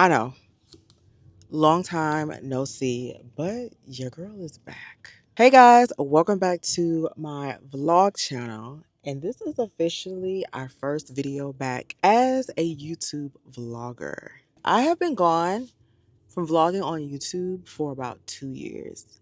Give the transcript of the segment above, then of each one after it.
I know, long time no see, but your girl is back. Hey guys, welcome back to my vlog channel. And this is officially our first video back as a YouTube vlogger. I have been gone from vlogging on YouTube for about 2 years.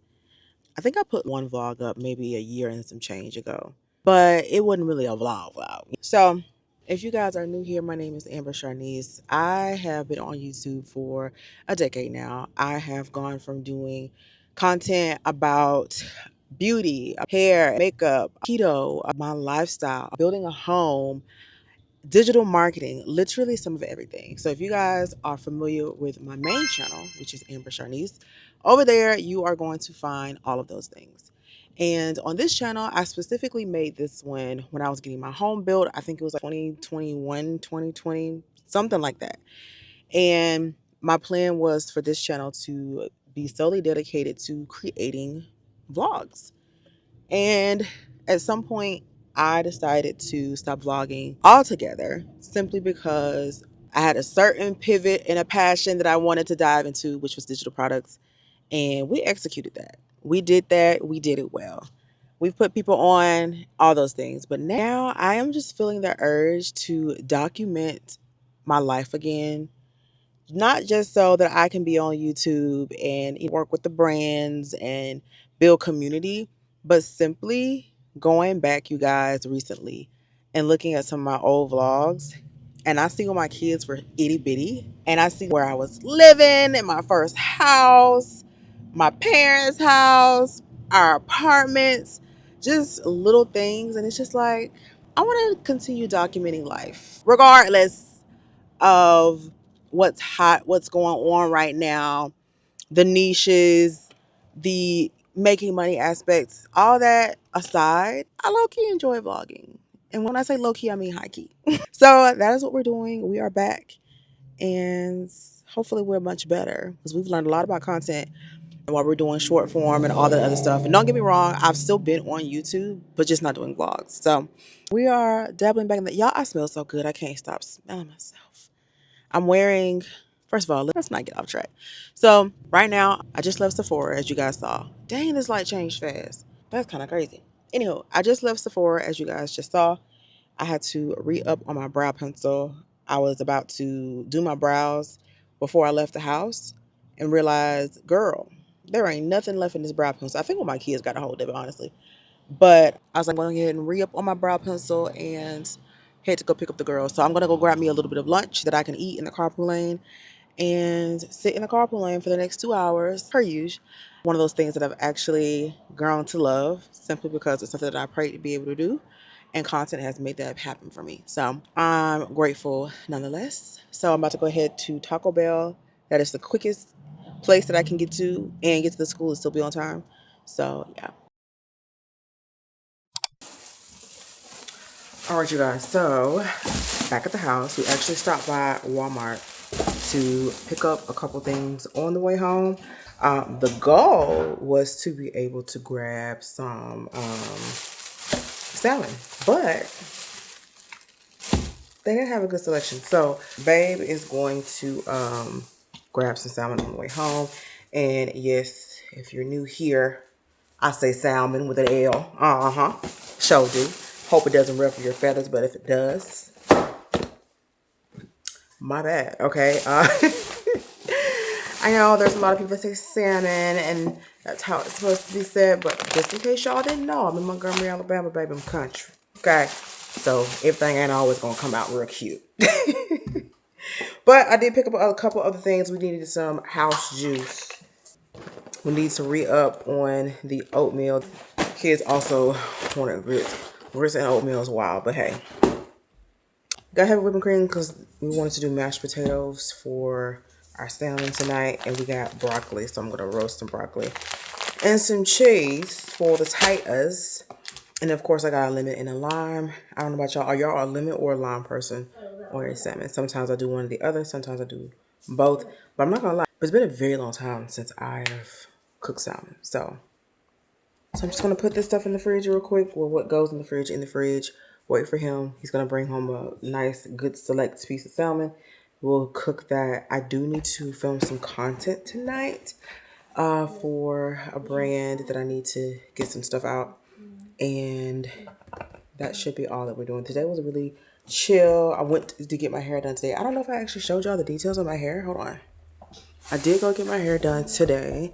I think I put one vlog up maybe a year and some change ago, but it wasn't really a vlog. So if you guys are new here, my name is Amber Sharnice. I have been on YouTube for a decade now. I have gone from doing content about beauty, hair, makeup, keto, my lifestyle, building a home, digital marketing, literally some of everything. So if you guys are familiar with my main channel, which is Amber Sharnice, over there you are going to find all of those things. And on this channel, I specifically made this one when I was getting my home built. I think it was like 2021, 2020, something like that. And my plan was for this channel to be solely dedicated to creating vlogs. And at some point, I decided to stop vlogging altogether simply because I had a certain pivot and a passion that I wanted to dive into, which was digital products. And we executed that. We did that. We did it well. We put people on, all those things. But now I am just feeling the urge to document my life again, not just so that I can be on YouTube and work with the brands and build community, but simply going back, you guys, recently and looking at some of my old vlogs. And I see when my kids were itty bitty, and I see where I was living in my first house, my parents' house, our apartments, just little things. And it's just like, I want to continue documenting life, regardless of what's hot, what's going on right now, the niches, the making money aspects, all that aside, I low key enjoy vlogging. And when I say low key, I mean high key. So that is what we're doing. We are back, and hopefully we're much better because we've learned a lot about content while we're doing short form and all that other stuff. And don't get me wrong, I've still been on YouTube, but just not doing vlogs. So we are dabbling back in that. Y'all, I smell so good. I can't stop smelling myself. I'm wearing, first of all, let's not get off track. So right now, I just left Sephora, as you guys saw. Dang, this light changed fast. That's kind of crazy. Anywho, I just left Sephora, as you guys just saw. I had to re-up on my brow pencil. I was about to do my brows before I left the house and realized, girl, there ain't nothing left in this brow pencil. I think one of my kids got a hold of it, honestly. But I was like, I'm going to go ahead and re-up on my brow pencil and head to go pick up the girls. So I'm going to go grab me a little bit of lunch that I can eat in the carpool lane and sit in the carpool lane for the next 2 hours, per usual. One of those things that I've actually grown to love simply because it's something that I pray to be able to do. And content has made that happen for me. So I'm grateful nonetheless. So I'm about to go ahead to Taco Bell. That is the quickest place that I can get to and get to the school and still be on time. So yeah. All right, you guys. So back at the house, we actually stopped by Walmart to pick up a couple things on the way home. The goal was to be able to grab some salmon, but they didn't have a good selection. So babe is going to grab some salmon on the way home. And yes, if you're new here, I say salmon with an L. Sure do. Hope it doesn't ruffle your feathers, but if it does, my bad. Okay. I know there's a lot of people that say salmon, and that's how it's supposed to be said. But just in case y'all didn't know, I'm in Montgomery, Alabama, baby. I'm country. Okay. So everything ain't always gonna come out real cute. But I did pick up a couple other things. We needed some house juice. We need to re-up on the oatmeal. Kids also wanted grits. Grits and oatmeal is wild, but hey. Got heavy whipping cream because we wanted to do mashed potatoes for our salmon tonight. And we got broccoli, so I'm going to roast some broccoli. And some cheese for the taters. And of course, I got a lemon and a lime. I don't know about y'all. Are y'all a lemon or a lime person or a salmon? Sometimes I do one or the other. Sometimes I do both. But I'm not going to lie. It's been a very long time since I have cooked salmon. So I'm just going to put this stuff in the fridge real quick. Well, what goes in the fridge, Wait for him. He's going to bring home a nice, good select piece of salmon. we'll cook that. I do need to film some content tonight for a brand that I need to get some stuff out. And that should be all that we're doing. Today was a really chill. I went to get my hair done today. I don't know if I actually showed y'all the details of my hair. Hold on. I did go get my hair done today,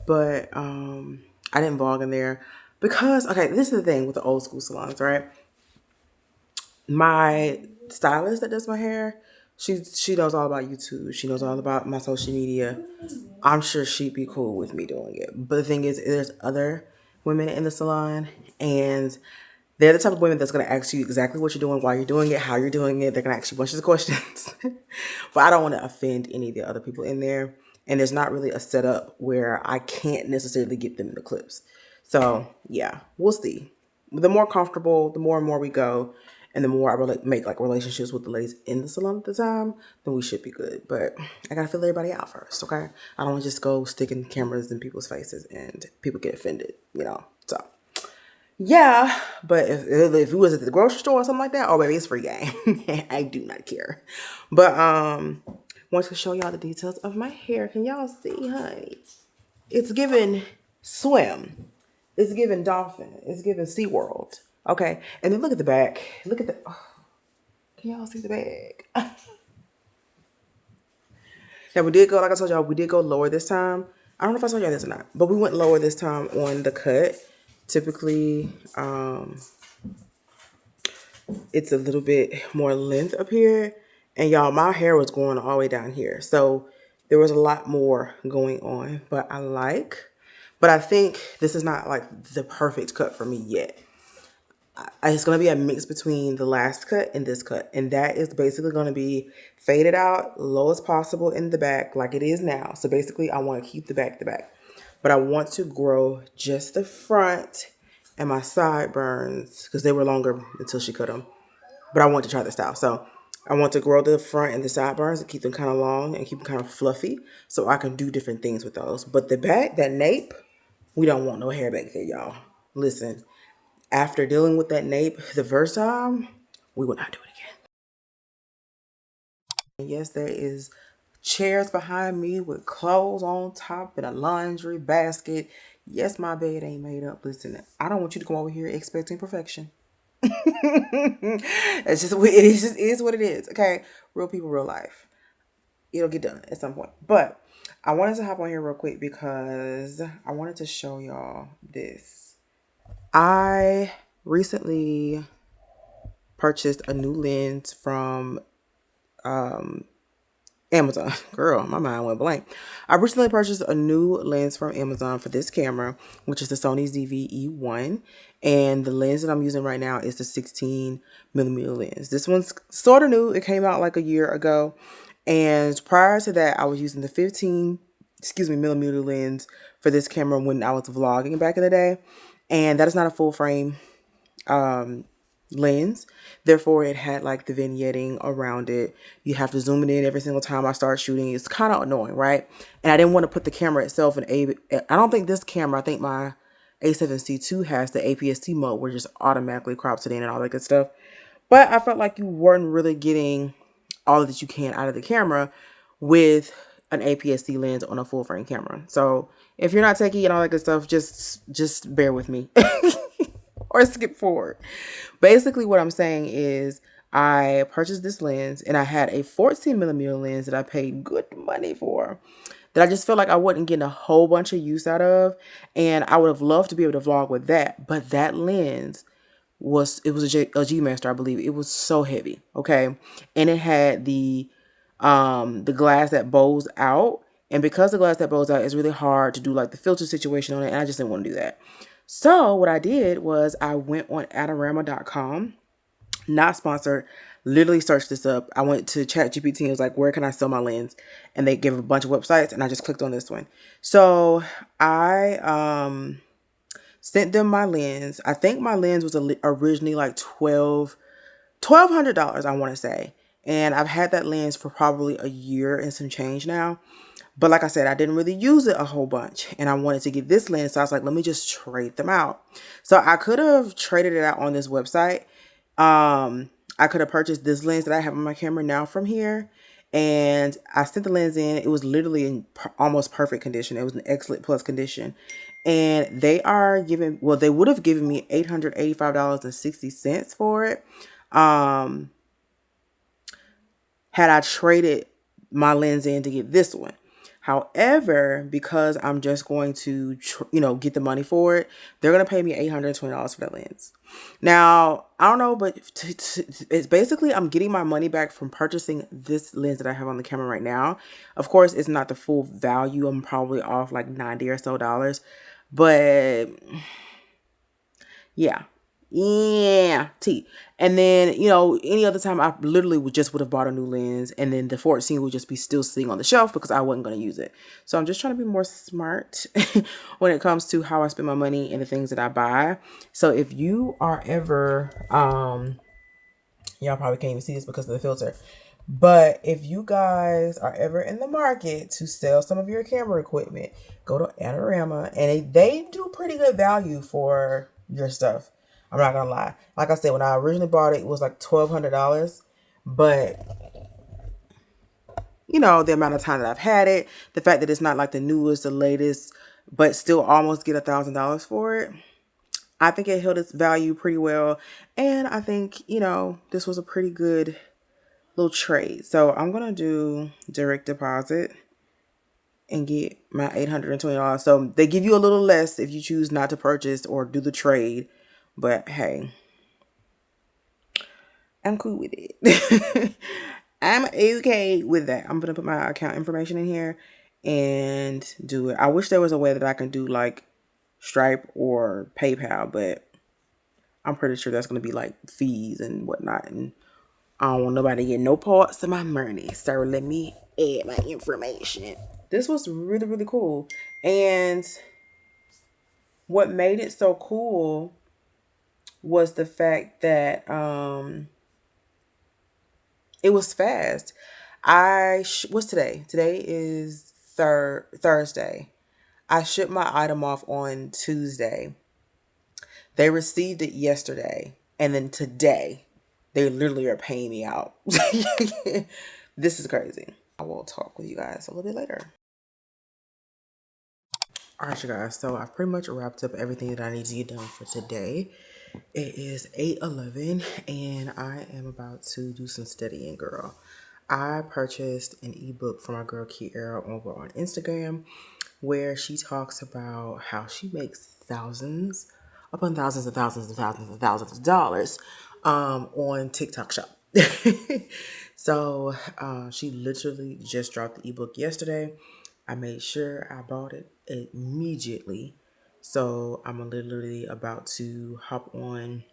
but I didn't vlog in there because, okay, this is the thing with the old school salons, right? My stylist that does my hair, she knows all about YouTube. She knows all about my social media. I'm sure she'd be cool with me doing it. But the thing is, there's other women in the salon, and they're the type of women that's going to ask you exactly what you're doing, why you're doing it, how you're doing it. They're going to ask you bunches of questions. But I don't want to offend any of the other people in there. And there's not really a setup where I can't necessarily get them in the clips. So, yeah, we'll see. The more comfortable, the more and more we go, and the more I make like relationships with the ladies in the salon at the time, then we should be good. But I gotta feel everybody out first, okay? I don't want to just go sticking cameras in people's faces and people get offended, you know. So yeah, but if it was at the grocery store or something like that, oh baby, it's free game. I do not care. But want to show y'all the details of my hair. Can y'all see, honey? It's giving swim. It's giving dolphin. It's giving SeaWorld. Okay. And then look at the back. Look at the can y'all see the bag? Now we did go, like I told y'all, we did go lower this time. I don't know if I told y'all this or not, but we went lower this time on the cut. Typically, it's a little bit more length up here. And y'all, my hair was going all the way down here. So there was a lot more going on. But I think this is not like the perfect cut for me yet. It's going to be a mix between the last cut and this cut. And that is basically going to be faded out low as possible in the back like it is now. So basically I want to keep the back. But I want to grow just the front and my sideburns because they were longer until she cut them. But I want to try the style. So I want to grow the front and the sideburns and keep them kind of long and keep them kind of fluffy so I can do different things with those. But the back, that nape, we don't want no hair back there, y'all. Listen, after dealing with that nape the first time, we will not do it again. And yes, there is chairs behind me with clothes on top and a laundry basket. Yes, my bed ain't made up. Listen, I don't want you to come over here expecting perfection. It just is what it is. Okay, real people, real life. It'll get done at some point. But I wanted to hop on here real quick because I wanted to show y'all this. I recently purchased a new lens from Amazon. Girl, my mind went blank. I recently purchased a new lens from Amazon for this camera, which is the Sony ZV-E1. And the lens that I'm using right now is the 16 millimeter lens. This one's sort of new. It came out like a year ago. And prior to that, I was using the 15, millimeter lens for this camera when I was vlogging back in the day. And that is not a full frame lens. Therefore, it had like the vignetting around it. You have to zoom it in every single time I start shooting. It's kind of annoying, right? And I didn't want to put the camera itself in I don't think this camera, I think my A7C II has the APS-C mode where it just automatically crops it in and all that good stuff. But I felt like you weren't really getting all that you can out of the camera with an APS-C lens on a full frame camera. So if you're not techie and all that good stuff, just bear with me. Or skip forward. Basically, what I'm saying is I purchased this lens and I had a 14 millimeter lens that I paid good money for that I just felt like I wasn't getting a whole bunch of use out of. And I would have loved to be able to vlog with that. But that lens a G Master, I believe. It was so heavy. Okay. And it had the glass that bows out. And because the glass that bows out is really hard to do like the filter situation on it. And I just didn't want to do that. So what I did was I went on Adorama.com, not sponsored, literally searched this up. I went to ChatGPT and was like, where can I sell my lens? And they gave a bunch of websites and I just clicked on this one. So I sent them my lens. I think my lens was originally like $1,200, I want to say. And I've had that lens for probably a year and some change now. But like I said, I didn't really use it a whole bunch and I wanted to get this lens. So I was like, let me just trade them out. So I could have traded it out on this website. I could have purchased this lens that I have on my camera now from here. And I sent the lens in. It was literally in almost perfect condition. It was an excellent plus condition. And they are giving, well, they would have given me $885.60 for it. Had I traded my lens in to get this one. However, because I'm just going to, get the money for it, they're going to pay me $820 for that lens. Now, I don't know, but it's basically I'm getting my money back from purchasing this lens that I have on the camera right now. Of course, it's not the full value. I'm probably off like 90 or so dollars. But yeah. Yeah, T. And then, any other time I literally would have bought a new lens, and then the 14 would just be still sitting on the shelf because I wasn't going to use it. So I'm just trying to be more smart when it comes to how I spend my money and the things that I buy. So if you are ever y'all probably can't even see this because of the filter. But if you guys are ever in the market to sell some of your camera equipment, go to Anorama, and they do pretty good value for your stuff. I'm not gonna lie. Like I said, when I originally bought it, it was like $1,200. But the amount of time that I've had it, the fact that it's not like the newest, the latest, but still almost get $1,000 for it. I think it held its value pretty well. And I think, this was a pretty good little trade. So I'm going to do direct deposit and get my $820. So they give you a little less if you choose not to purchase or do the trade. But hey, I'm cool with it. I'm okay with that. I'm going to put my account information in here and do it. I wish there was a way that I can do like Stripe or PayPal, but I'm pretty sure that's going to be like fees and whatnot. And I don't want nobody to get no parts of my money. So let me add my information. This was really, really cool. And what made it so cool was the fact that it was fast. What's today? Today is Thursday. I shipped my item off on Tuesday. They received it yesterday. And then today, they literally are paying me out. This is crazy. I will talk with you guys a little bit later. All right, you guys. So I've pretty much wrapped up everything that I need to get done for today. It is 8:11 and I am about to do some studying, girl. I purchased an ebook from my girl Kiera over on Instagram where she talks about how she makes thousands upon thousands and thousands and thousands and thousands of dollars on TikTok Shop. So she literally just dropped the ebook yesterday. I made sure I bought it immediately. So I'm literally about to hop on,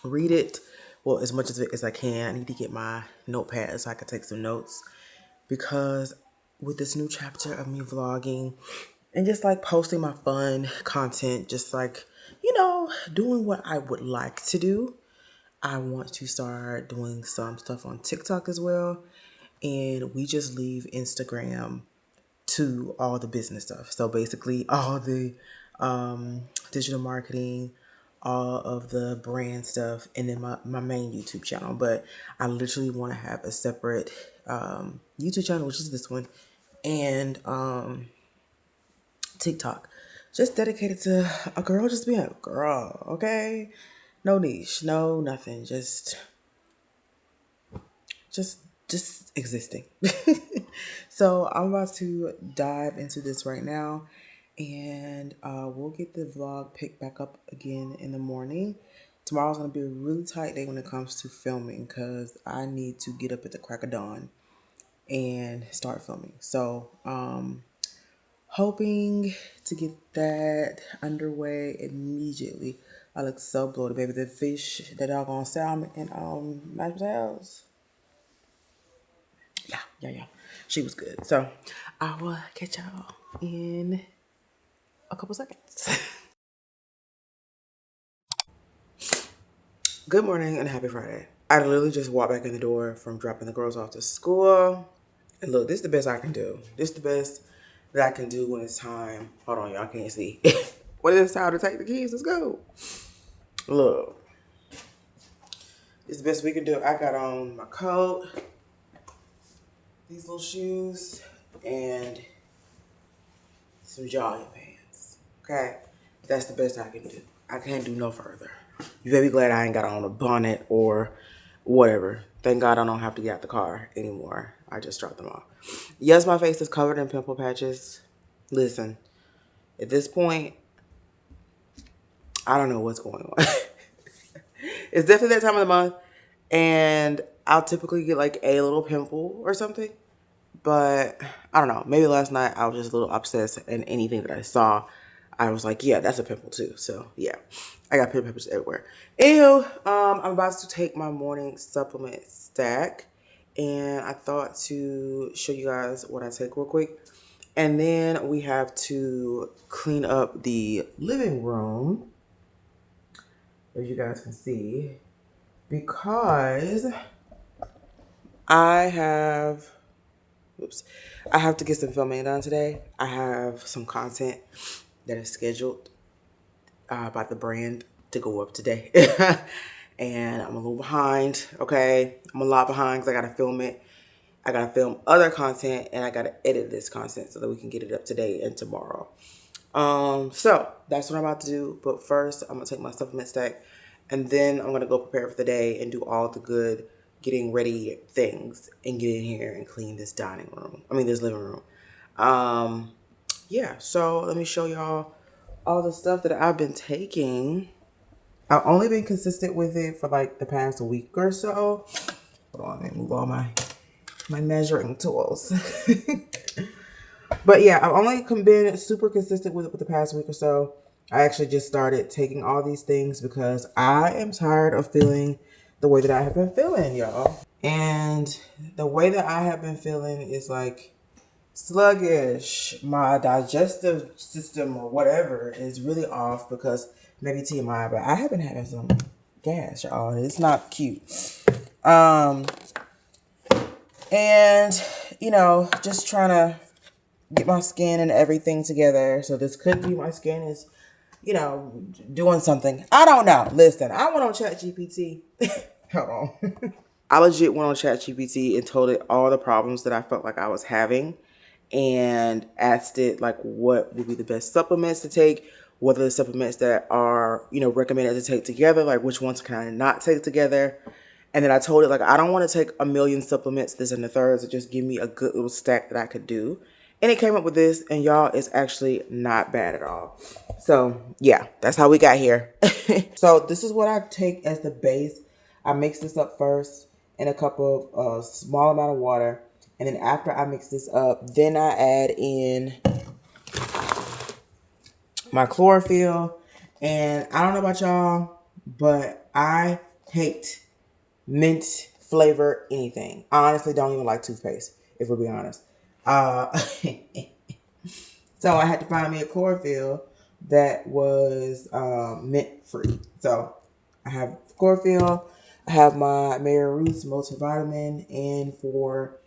read it. Well, as much of it as I can. I need to get my notepad so I can take some notes because with this new chapter of me vlogging and just like posting my fun content, just like, doing what I would like to do. I want to start doing some stuff on TikTok as well. And we just leave Instagram to all the business stuff. So basically all the digital marketing, all of the brand stuff, and then my main YouTube channel. But I literally want to have a separate YouTube channel, which is this one, and TikTok. Just dedicated to a girl just being a girl, okay? No niche, no nothing. Just just existing. So I'm about to dive into this right now, and we'll get the vlog picked back up again in the morning. Tomorrow's gonna be a really tight day when it comes to filming because I need to get up at the crack of dawn and start filming. So hoping to get that underway immediately. I look so bloated, baby. The fish, the doggone salmon, and mashed potatoes. Yeah. She was good. So I will catch y'all in a couple seconds. Good morning and happy Friday. I literally just walked back in the door from dropping the girls off to school. And look, this is the best I can do. This is the best that I can do when it's time. Hold on, y'all can't see. When it's time to take the keys, let's go. Look, it's the best we can do. I got on my coat. these little shoes and some jogging pants. Okay, that's the best I can do. I can't do no further. You better be glad I ain't got on a bonnet or whatever. Thank God I don't have to get out the car anymore. I just dropped them off. Yes, my face is covered in pimple patches. Listen, at this point, I don't know what's going on. It's definitely that time of the month, and I'll typically get like a little pimple or something. But I don't know. Maybe last night I was just a little obsessed, and anything that I saw, I was like, yeah, that's a pimple too. So yeah, I got pimples everywhere. Anywho, I'm about to take my morning supplement stack, and I thought to show you guys what I take real quick. And then we have to clean up the living room, as you guys can see, because I have, oops, I have to get some filming done today. I have some content that is scheduled about the brand to go up today. And I'm a little behind, okay? I'm a lot behind because I got to film it. I got to film other content and I got to edit this content so that we can get it up today and tomorrow. So that's what I'm about to do. But first, I'm gonna take my supplement stack, and then I'm gonna go prepare for the day and do all the good getting ready things and get in here and clean this dining room. I mean, this living room. Um, yeah. So let me show y'all all the stuff that I've been taking. I've only been consistent with it for like the past week or so. Hold on, let me move all my measuring tools. But yeah, I've only been super consistent with it for the past week or so. I actually just started taking all these things because I am tired of feeling the way that I have been feeling, y'all. And the way that I have been feeling is like sluggish. My digestive system or whatever is really off because maybe TMI, but I have been having some gas, y'all. It's not cute. Um, and just trying to get my skin and everything together. So this could be my skin is, doing something. I don't know. Listen, I went on ChatGPT. Hold on. I legit went on ChatGPT and told it all the problems that I felt like I was having and asked it like what would be the best supplements to take, what are the supplements that are, recommended to take together, like which ones can I not take together. And then I told it like I don't want to take a million supplements, this and the third, so just give me a good little stack that I could do. And it came up with this, and y'all, it's actually not bad at all. So yeah, that's how we got here. So this is what I take as the base. I mix this up first in a cup of small amount of water. And then after I mix this up, then I add in my chlorophyll. And I don't know about y'all, but I hate mint flavor anything. I honestly don't even like toothpaste, if we're being honest. So I had to find me a chlorophyll that was mint free. So I have chlorophyll. I have my Mary Ruth's multivitamin and for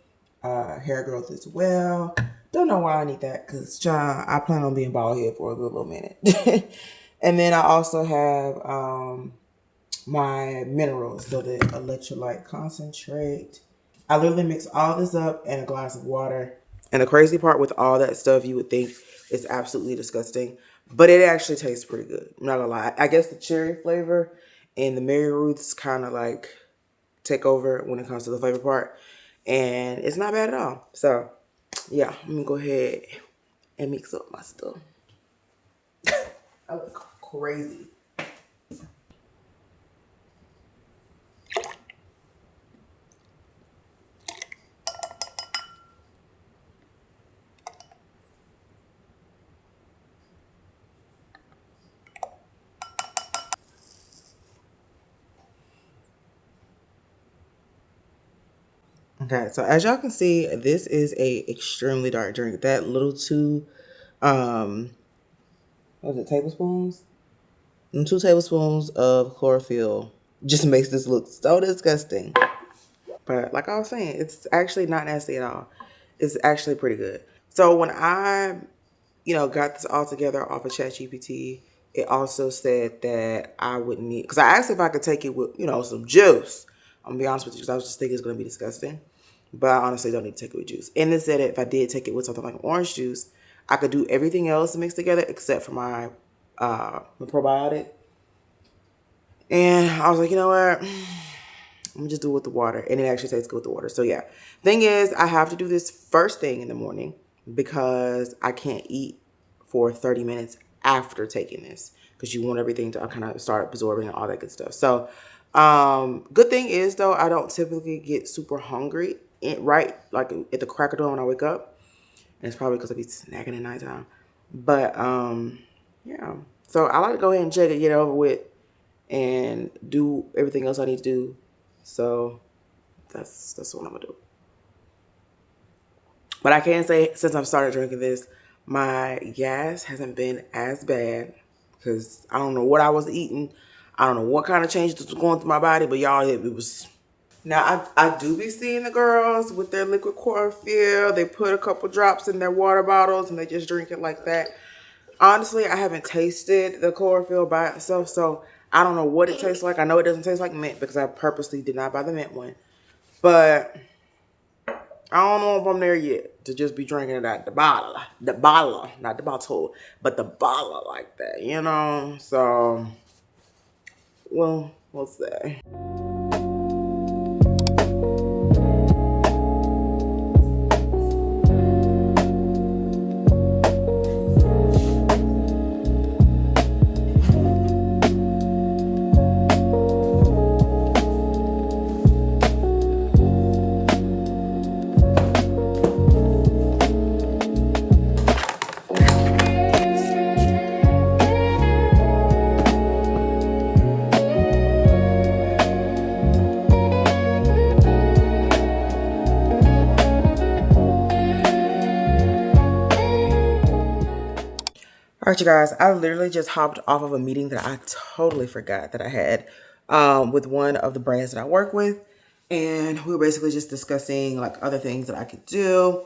hair growth as well. Don't know why I need that because I plan on being bald head for a good little minute. And then I also have my minerals, so the electrolyte concentrate. I literally mix all this up in a glass of water. And the crazy part with all that stuff, you would think it's absolutely disgusting, but it actually tastes pretty good. I'm not gonna lie. I guess the cherry flavor and the Mary Ruth's kind of like take over when it comes to the flavor part, and it's not bad at all. So yeah, let me go ahead and mix up my stuff. I look crazy. Okay, so as y'all can see, this is a extremely dark drink. That little two, um, what was it, tablespoons? 2 tablespoons of chlorophyll just makes this look so disgusting. But like I was saying, it's actually not nasty at all. It's actually pretty good. So when I, got this all together off of ChatGPT, it also said that I would need, because I asked if I could take it with, some juice. I'm gonna be honest with you, because I was just thinking it's gonna be disgusting. but I honestly don't need to take it with juice. And it said that if I did take it with something like orange juice, I could do everything else mixed together except for my probiotic. And I was like, you know what? I'm gonna just do it with the water. And it actually tastes good with the water. So yeah. Thing is, I have to do this first thing in the morning because I can't eat for 30 minutes after taking this. Because you want everything to kind of start absorbing and all that good stuff. So good thing is though, I don't typically get super hungry right like at the crack of dawn when I wake up. And it's probably because I be snacking at nighttime. But yeah. So I like to go ahead and check it, get it over with, and do everything else I need to do. So that's what I'm gonna do. But I can say since I've started drinking this, my gas hasn't been as bad because I don't know what I was eating. I don't know what kind of changes was going through my body, but y'all, it was. Now I do be seeing the girls with their liquid chlorophyll. They put a couple drops in their water bottles and they just drink it like that. Honestly, I haven't tasted the chlorophyll by itself, so I don't know what it tastes like. I know it doesn't taste like mint because I purposely did not buy the mint one. But I don't know if I'm there yet to just be drinking it at the bottle, not the bottle, but the bottle like that, you know? So, well, we'll see. All right, you guys, I literally just hopped off of a meeting that I totally forgot that I had with one of the brands that I work with. And we were basically just discussing like other things that I could do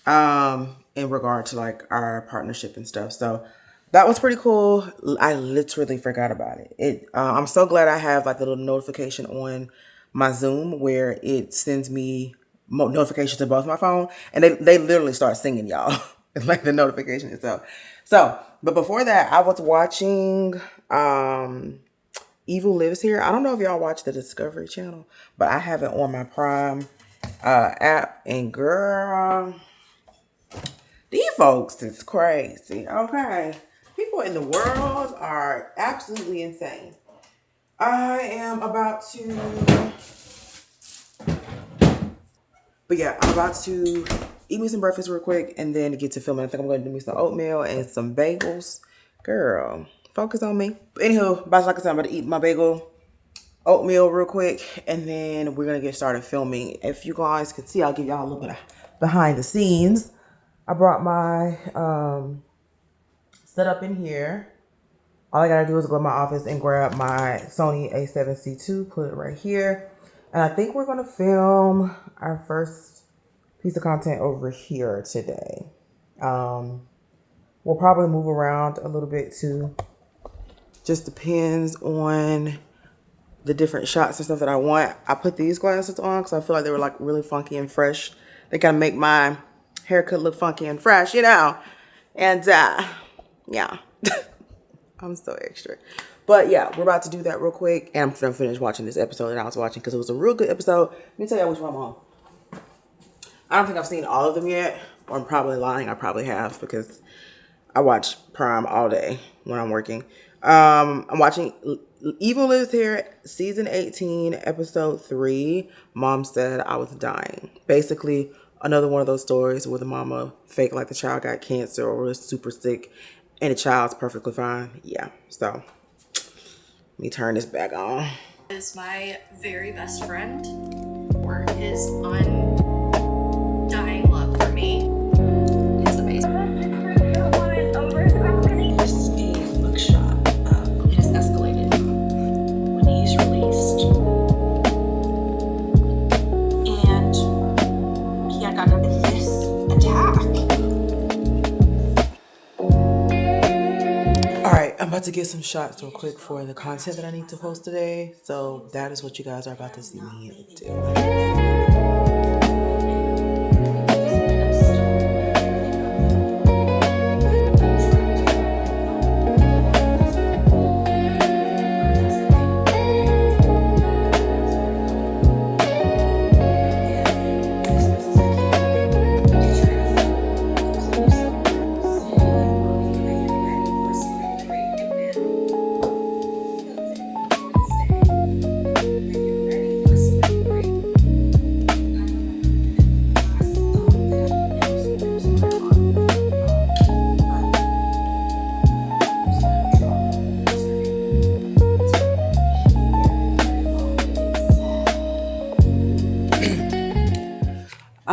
in regard to like our partnership and stuff. So that was pretty cool. I literally forgot about it. I'm so glad I have like a little notification on my Zoom where it sends me notifications to both my phone, and they literally start singing, y'all. Like the notification itself. So, but before that, I was watching Evil Lives Here. I don't know if y'all watch the Discovery Channel, but I have it on my Prime app. And girl, these folks is crazy. Okay, people in the world are absolutely insane. I am about to, but yeah, I'm about to eat me some breakfast real quick and then get to filming. I think I'm going to do me some oatmeal and some bagels. Girl, focus on me. But anywho, like I said, I'm about to eat my bagel, oatmeal real quick, and then we're going to get started filming. If you guys can see, I'll give y'all a little bit of behind the scenes. I brought my setup in here. All I gotta do is go to my office and grab my Sony A7C II, put it right here. And I think we're gonna film our first piece of content over here today. We'll probably move around a little bit too. Just depends on the different shots and stuff that I want. I put these glasses on because I feel like they were like really funky and fresh. They kind of make my haircut look funky and fresh, you know. And yeah. I'm so extra. But yeah, we're about to do that real quick. And I'm gonna finish watching this episode that I was watching because it was a real good episode. Let me tell you which one I'm on. I don't think I've seen all of them yet. Or I'm probably lying. I probably have because I watch Prime all day when I'm working. I'm watching Evil Lives Here, season 18, episode 3. Mom said I was dying. Basically, another one of those stories where the mama faked like the child got cancer or was super sick and the child's perfectly fine. Yeah, so let me turn this back on. Is my very best friend or his undying love for me. It's amazing. This is a bookshop. It has escalated when he's released. And he had gotten into this attack. Alright, I'm about to get some shots real quick for the content that I need to post today. So that is what you guys are about to see me do.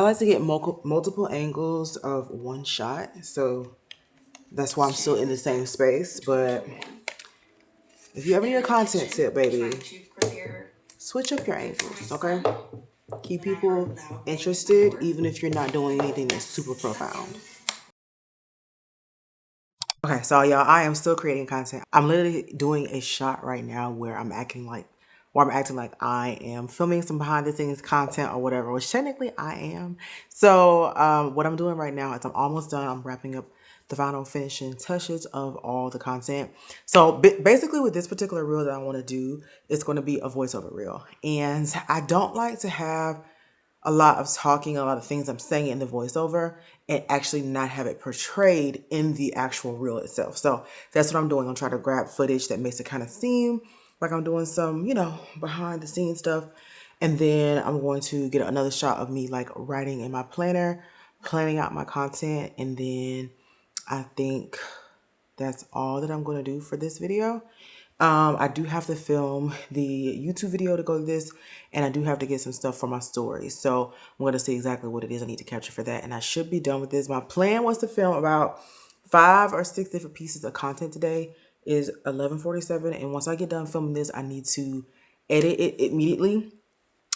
like to get multiple angles of one shot, so that's why I'm still in the same space. But if you ever need a content tip, baby, switch up your angles, okay? Keep people interested even if you're not doing anything that's super profound. Okay, so y'all, I am still creating content. I'm literally doing a shot right now where I'm acting like I am filming some behind the scenes content or whatever, which technically I am. So what I'm doing right now is I'm almost done. I'm wrapping up the final finishing touches of all the content. So basically with this particular reel that I want to do, it's going to be a voiceover reel. And I don't like to have a lot of talking, a lot of things I'm saying in the voiceover, and actually not have it portrayed in the actual reel itself. So that's what I'm doing. I'm trying to grab footage that makes it kind of seem like I'm doing some, behind the scenes stuff. And then I'm going to get another shot of me like writing in my planner, planning out my content. And then I think that's all that I'm going to do for this video. I do have to film the YouTube video to go to this, and I do have to get some stuff for my story. So I'm going to see exactly what it is I need to capture for that, and I should be done with this. My plan was to film about 5 or 6 different pieces of content today. Is 11:47, and once I get done filming this, I need to edit it immediately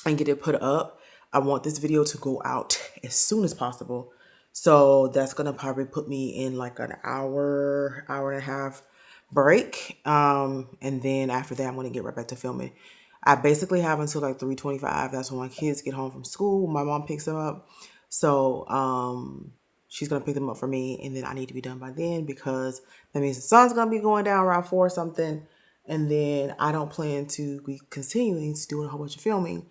and get it put up. I want this video to go out as soon as possible. So that's gonna probably put me in like an hour, hour and a half break. And then after that, I'm gonna get right back to filming. I basically have until like 3:25. That's when my kids get home from school. My mom picks them up. So she's gonna pick them up for me, and then I need to be done by then because that means the sun's gonna be going down around 4 or something. And then I don't plan to be continuing to do a whole bunch of filming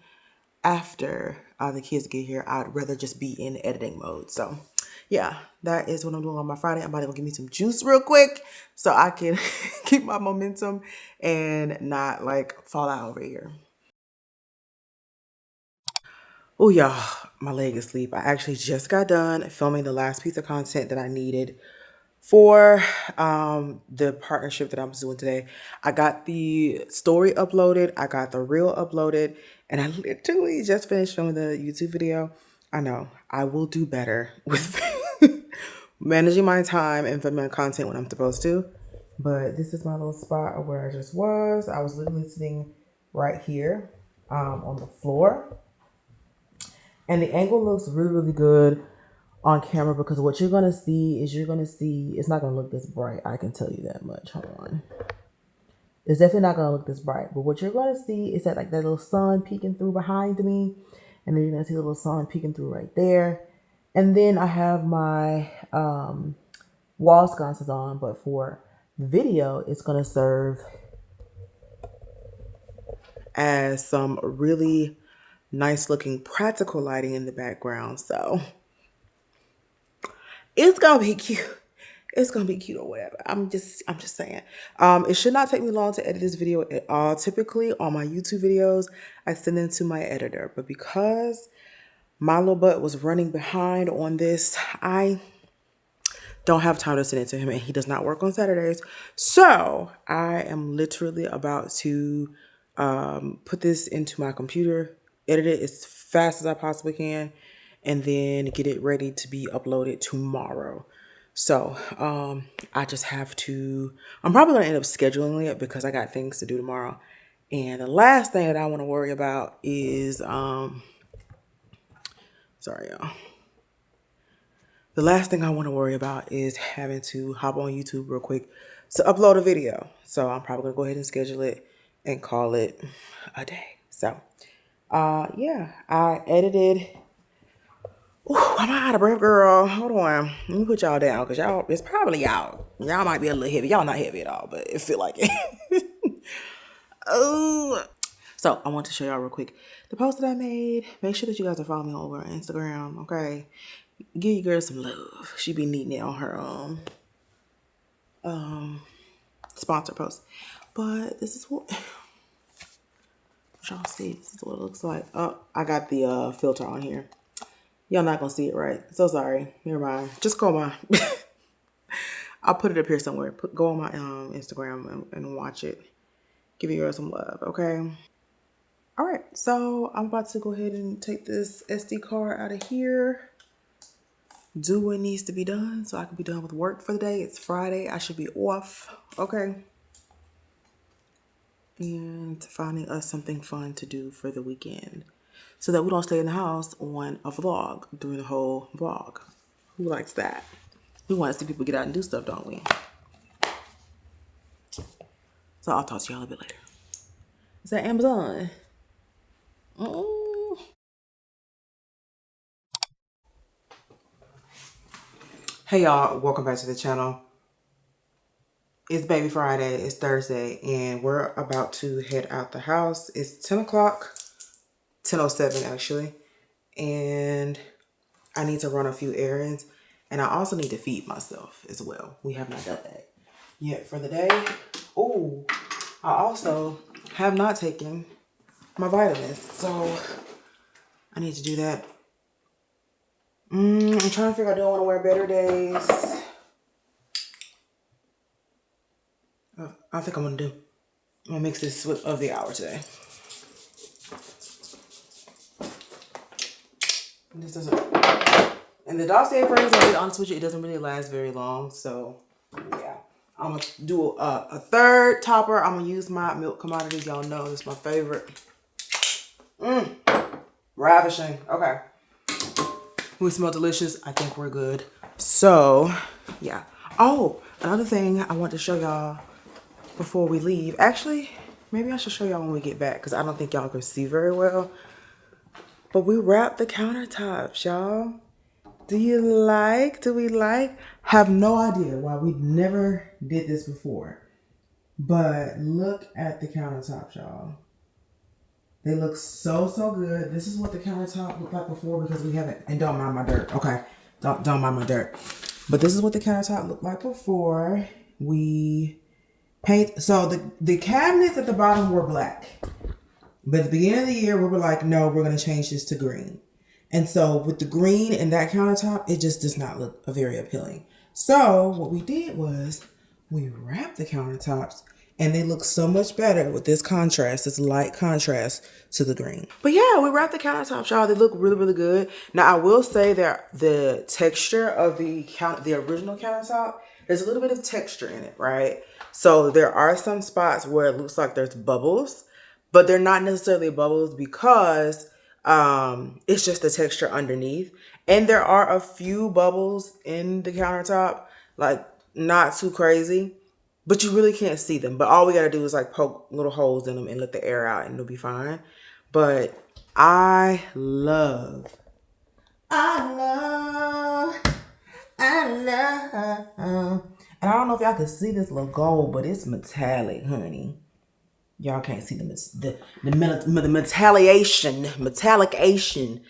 after the kids get here. I'd rather just be in editing mode. So yeah, that is what I'm doing on my Friday. I'm about to go give me some juice real quick so I can keep my momentum and not like fall out over here. Oh y'all, my leg is asleep. I actually just got done filming the last piece of content that I needed for the partnership that I'm doing today. I got the story uploaded, I got the reel uploaded, and I literally just finished filming the YouTube video. I know I will do better with managing my time and filming content when I'm supposed to. But this is my little spot of where I just was. I was literally sitting right here on the floor. And the angle looks really, really good on camera because what you're gonna see is it's not gonna look this bright. I can tell you that much. Hold on. It's definitely not gonna look this bright. But what you're gonna see is that little sun peeking through behind me. And then you're gonna see the little sun peeking through right there. And then I have my wall sconces on, but for the video, it's gonna serve as some really nice looking practical lighting in the background. So it's gonna be cute. It's gonna be cute or whatever. I'm just saying. It should not take me long to edit this video at all. Typically on my YouTube videos, I send them to my editor, but because my little butt was running behind on this, I don't have time to send it to him, and he does not work on Saturdays. So I am literally about to put this into my computer, edit it as fast as I possibly can, and then get it ready to be uploaded tomorrow. So I just have to, I'm probably going to end up scheduling it because I got things to do tomorrow. And the last thing that I want to worry about is, sorry, y'all. The last thing I want to worry about is having to hop on YouTube real quick to upload a video. So I'm probably going to go ahead and schedule it and call it a day. So, yeah, I edited. Ooh, I'm out of breath, girl. Hold on. Let me put y'all down because y'all, it's probably y'all. Y'all might be a little heavy. Y'all not heavy at all, but it feel like it. Oh. So I want to show y'all real quick the post that I made. Make sure that you guys are following me over on Instagram, okay? Give your girl some love. She be needing it on her sponsor post. But this is what y'all see. This is what it looks like. Oh, I got the filter on here. Y'all not gonna see it, right? So sorry. Never mind. Just go on my I'll put it up here somewhere. Go on my Instagram and watch it. Give your girl some love, okay? All right, so I'm about to go ahead and take this SD card out of here, do what needs to be done so I can be done with work for the day. It's Friday, I should be off, okay? And finding us something fun to do for the weekend so that we don't stay in the house on a vlog during the whole vlog. Who likes that? We want to see people get out and do stuff, don't we? So I'll talk to y'all a bit later. Is that Amazon? Oh. Hey y'all, welcome back to the channel. It's Baby Friday, it's Thursday, and we're about to head out the house. It's 10 o'clock, 10:07 actually, and I need to run a few errands, and I also need to feed myself as well. We have not done that yet for the day. Oh, I also have not taken my vitamins, so I need to do that. I'm trying to figure out, do I want to wear better days? I think I'm gonna mix this with of the hour today. This doesn't, and the dossier fragrance, I'll be honest with you, it doesn't really last very long. So yeah, I'm gonna do a third topper. I'm gonna use my milk commodities. Y'all know this is my favorite. Ravishing. Okay, we smell delicious. I think we're good. So yeah. Oh, another thing I want to show y'all before we leave. Actually, maybe I should show y'all when we get back because I don't think y'all can see very well. But we wrapped the countertops, y'all. Do we like? Have no idea why we never did this before. But look at the countertops, y'all. They look so, so good. This is what the countertop looked like before because we haven't, and don't mind my dirt. Okay, don't mind my dirt. But this is what the countertop looked like before we paint. So the cabinets at the bottom were black. But at the beginning of the year, we were like, no, we're going to change this to green. And so with the green and that countertop, it just does not look very appealing. So what we did was we wrapped the countertops and they look so much better with this contrast, this light contrast to the green. But yeah, we wrapped the countertops, y'all. They look really, really good. Now, I will say that the texture of the original countertop, there's a little bit of texture in it, right? So there are some spots where it looks like there's bubbles, but they're not necessarily bubbles because it's just the texture underneath. And there are a few bubbles in the countertop, like not too crazy, but you really can't see them. But all we got to do is like poke little holes in them and let the air out and it'll be fine. But I love, and I don't know if y'all can see this little gold, but it's metallic, honey. Y'all can't see the metallication.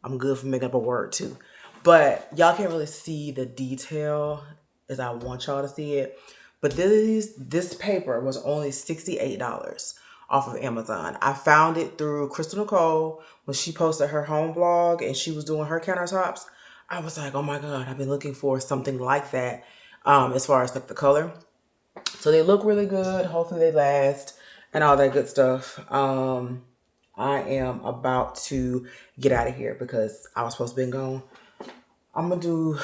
I'm good for making up a word too. But y'all can't really see the detail as I want y'all to see it. But this paper was only $68 off of Amazon. I found it through Crystal Nicole when she posted her home vlog and she was doing her countertops. I was like, oh my God, I've been looking for something like that as far as like the color. So they look really good. Hopefully they last and all that good stuff. I am about to get out of here because I was supposed to be gone. I'm gonna do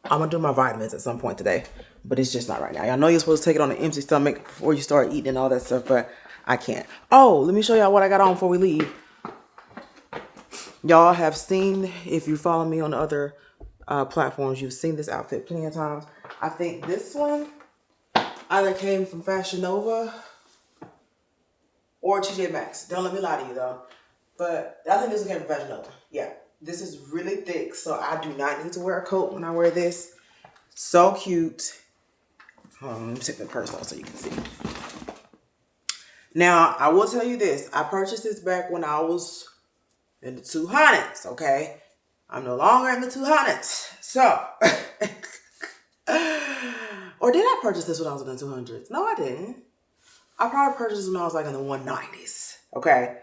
my vitamins at some point today, but it's just not right now. I know you're supposed to take it on an empty stomach before you start eating and all that stuff, but I can't. Oh, let me show y'all what I got on before we leave. Y'all have seen, if you follow me on the other platforms, you've seen this outfit plenty of times. I think this one either came from Fashion Nova or TJ Maxx. Don't let me lie to you though. But I think this one came from Fashion Nova. Yeah. This is really thick, so I do not need to wear a coat when I wear this. So cute. Let me take the purse off so you can see. Now, I will tell you this. I purchased this back when I was in the 200s, okay? I'm no longer in the 200s. So, or did I purchase this when I was in the 200s? No, I didn't. I probably purchased this when I was like in the 190s, okay?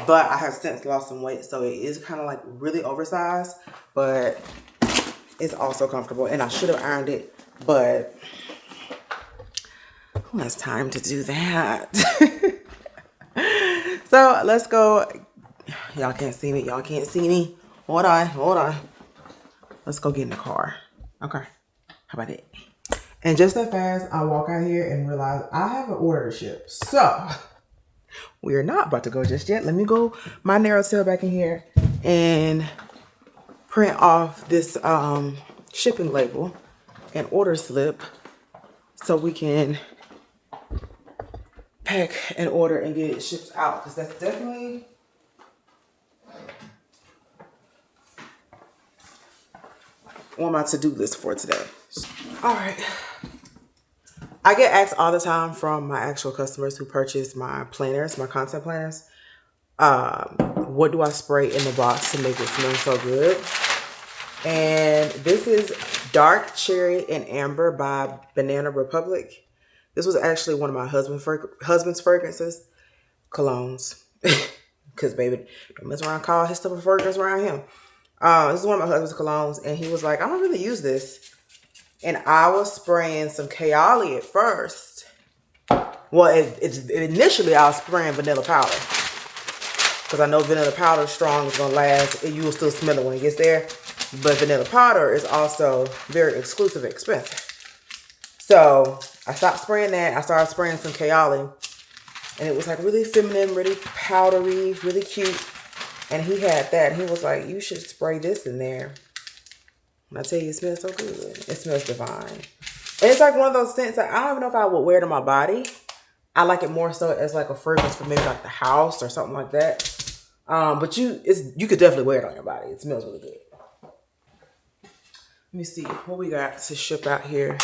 But I have since lost some weight, so it is kind of like really oversized, but it's also comfortable. And I should have ironed it, but who has time to do that? So let's go. Y'all can't see me. Y'all can't see me. Hold on. Hold on. Let's go get in the car. Okay. How about it? And just that fast, I walk out here and realize I haven't ordered a ship. So we are not about to go just yet. Let me go my narrow tail back in here and print off this shipping label and order slip so we can pack and order and get it shipped out, because that's definitely on my to-do list for today. All right. I get asked all the time from my actual customers who purchase my planners, my content planners, what do I spray in the box to make it smell so good? And this is Dark Cherry and Amber by Banana Republic. This was actually one of my husband's fragrances, colognes. Because baby, don't mess around, call his stuff a fragrance around him. This is one of my husband's colognes, and he was like, I don't really use this. And I was spraying some Kayali at first. Well, initially I was spraying vanilla powder, because I know vanilla powder strong is gonna last. You will still smell it when it gets there. But vanilla powder is also very exclusive and expensive. So I stopped spraying that. I started spraying some Kayali. And it was like really feminine, really powdery, really cute. And he had that. And he was like, you should spray this in there. And I tell you, it smells so good. It smells divine. And it's like one of those scents that I don't even know if I would wear it on my body. I like it more so as like a fragrance for maybe like the house or something like that. But you could definitely wear it on your body. It smells really good. Let me see what we got to ship out here.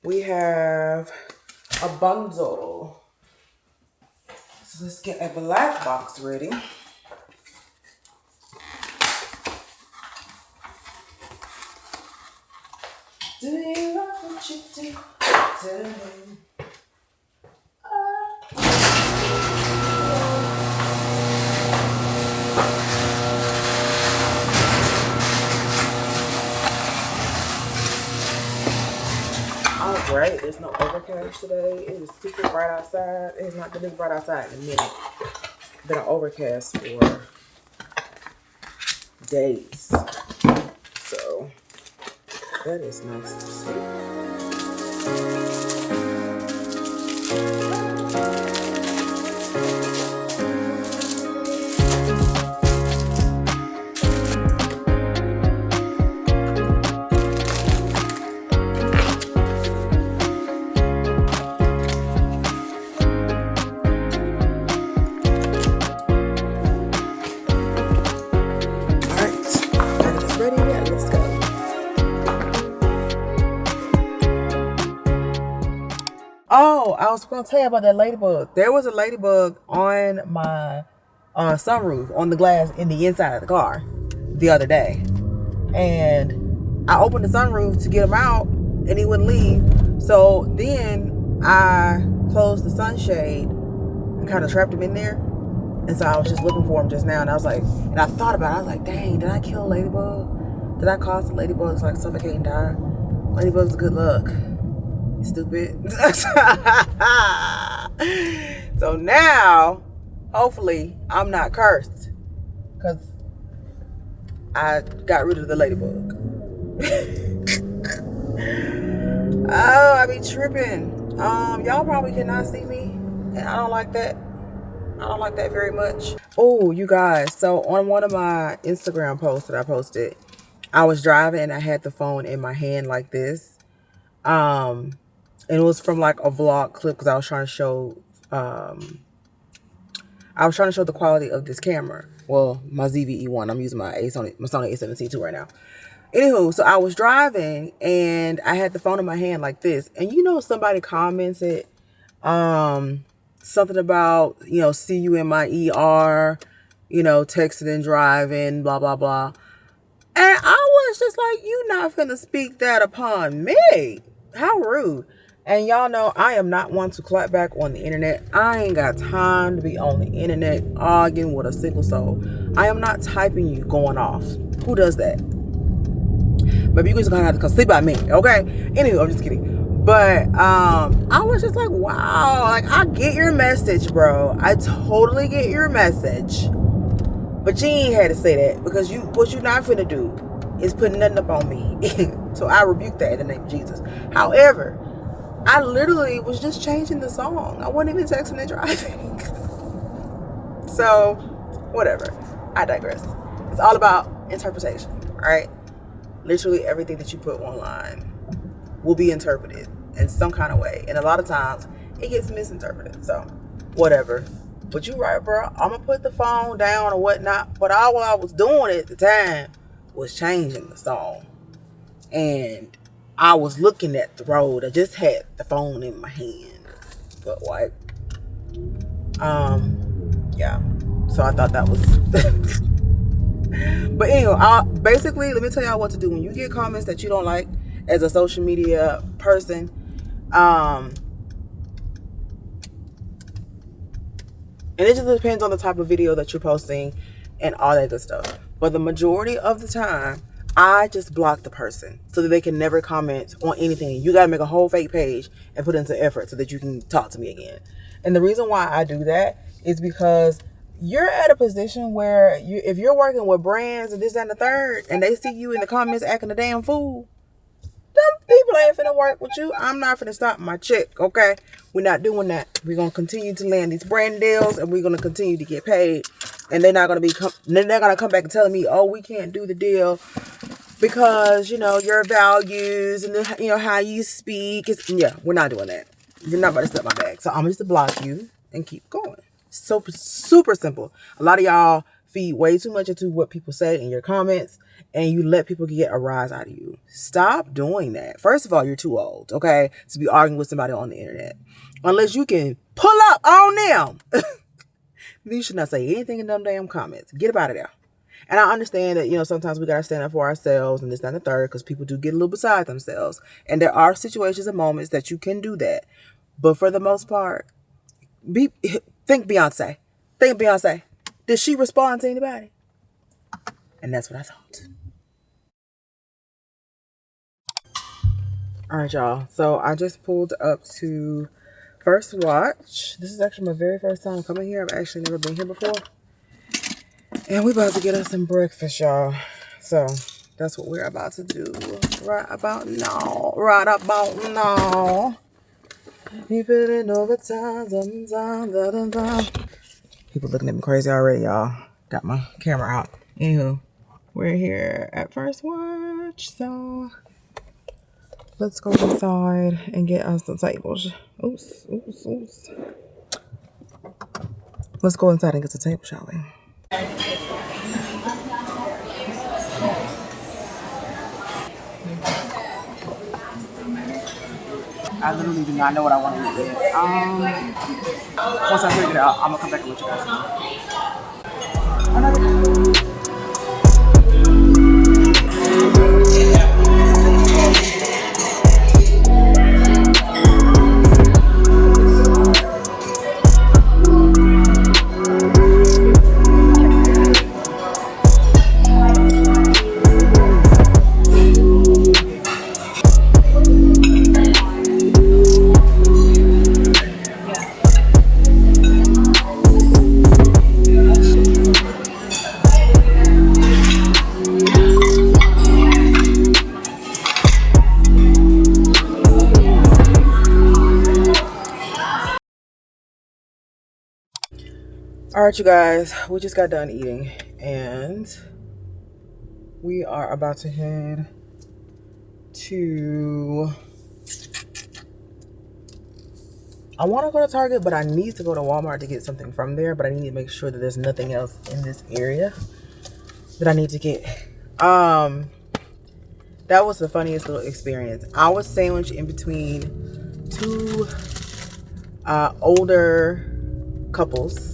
We have a bundle. So let's get a black box ready. Do you love what you do? Tell me. Alright, there's no overcast today. It is super bright outside. It has not been this bright outside in a minute. It's been an overcast for days. So that is nice to see. Oh, I was going to tell you about that ladybug. There was a ladybug on my sunroof, on the glass in the inside of the car the other day. And I opened the sunroof to get him out, and he wouldn't leave. So then I closed the sunshade and kind of trapped him in there. And so I was just looking for him just now. And I was like, and I thought about it. I was like, dang, did I kill a ladybug? Did I cause the ladybugs like suffocate and die? Ladybugs are good luck. Stupid. So now, hopefully, I'm not cursed, because I got rid of the ladybug. Oh, I be tripping. Y'all probably cannot see me, and I don't like that. I don't like that very much. Oh, you guys. So on one of my Instagram posts that I posted, I was driving and I had the phone in my hand like this. And it was from like a vlog clip, because I was trying to show the quality of this camera. Well, my ZV-E1. I'm using my Sony A7C II right now. Anywho, so I was driving and I had the phone in my hand like this. And somebody commented something about, see you in my ER, texting and driving, blah, blah, blah. And I was just like, you not finna speak that upon me. How rude. And y'all know I am not one to clap back on the internet. I ain't got time to be on the internet arguing with a single soul. I am not typing you going off. Who does that? But you guys are gonna have to come sleep by me, okay? Anyway, I'm just kidding. But I was just like, wow, like I get your message, bro. I totally get your message. But you ain't had to say that because what you not finna do is put nothing up on me. So I rebuke that in the name of Jesus. However, I literally was just changing the song. I wasn't even texting and driving. So, whatever. I digress. It's all about interpretation, right? Literally everything that you put online will be interpreted in some kind of way. And a lot of times, it gets misinterpreted. So, whatever. But you right, bro. I'm going to put the phone down or whatnot. But all I was doing at the time was changing the song. And I was looking at the road. I just had the phone in my hand. But, like, yeah. So I thought that was but anyway, basically let me tell y'all what to do when you get comments that you don't like as a social media person. And it just depends on the type of video that you're posting and all that good stuff. But the majority of the time, I just block the person so that they can never comment on anything. You got to make a whole fake page and put into effort so that you can talk to me again. And the reason why I do that is because you're at a position where if you're working with brands and this and the third, and they see you in the comments acting a damn fool, them people ain't finna work with you. I'm not finna stop my check, okay? We're not doing that. We're gonna continue to land these brand deals, and we're gonna continue to get paid. And they're not gonna they're gonna come back and telling me, oh, we can't do the deal because your values and how you speak. Yeah, we're not doing that. You're not about to step my bag, so I'm just to block you and keep going. So super simple. A lot of y'all feed way too much into what people say in your comments, and you let people get a rise out of you. Stop doing that. First of all, you're too old, okay, to be arguing with somebody on the internet. Unless you can pull up on them. You should not say anything in them damn comments. Get up out of there. And I understand that, sometimes we got to stand up for ourselves and this, that, and the third, because people do get a little beside themselves. And there are situations and moments that you can do that. But for the most part, think Beyonce. Think Beyonce. Did she respond to anybody? And that's what I thought. All right, y'all. So I just pulled up to First Watch. This is actually my very first time coming here. I've actually never been here before. And we about to get us some breakfast, y'all. So that's what we're about to do right about now. Right about now. You feeling overtime, People looking at me crazy already, y'all. Got my camera out. Anywho, we're here at First Watch, so let's go inside and get us some tables. Oops. Let's go inside and get the table, shall we? I literally do not know what I want to eat yet. Once I figure it out, I'm gonna come back and let you guys know. All right, you guys, we just got done eating and we are about to head to, I want to go to Target, but I need to go to Walmart to get something from there, but I need to make sure that there's nothing else in this area that I need to get. That was the funniest little experience. I was sandwiched in between two older couples,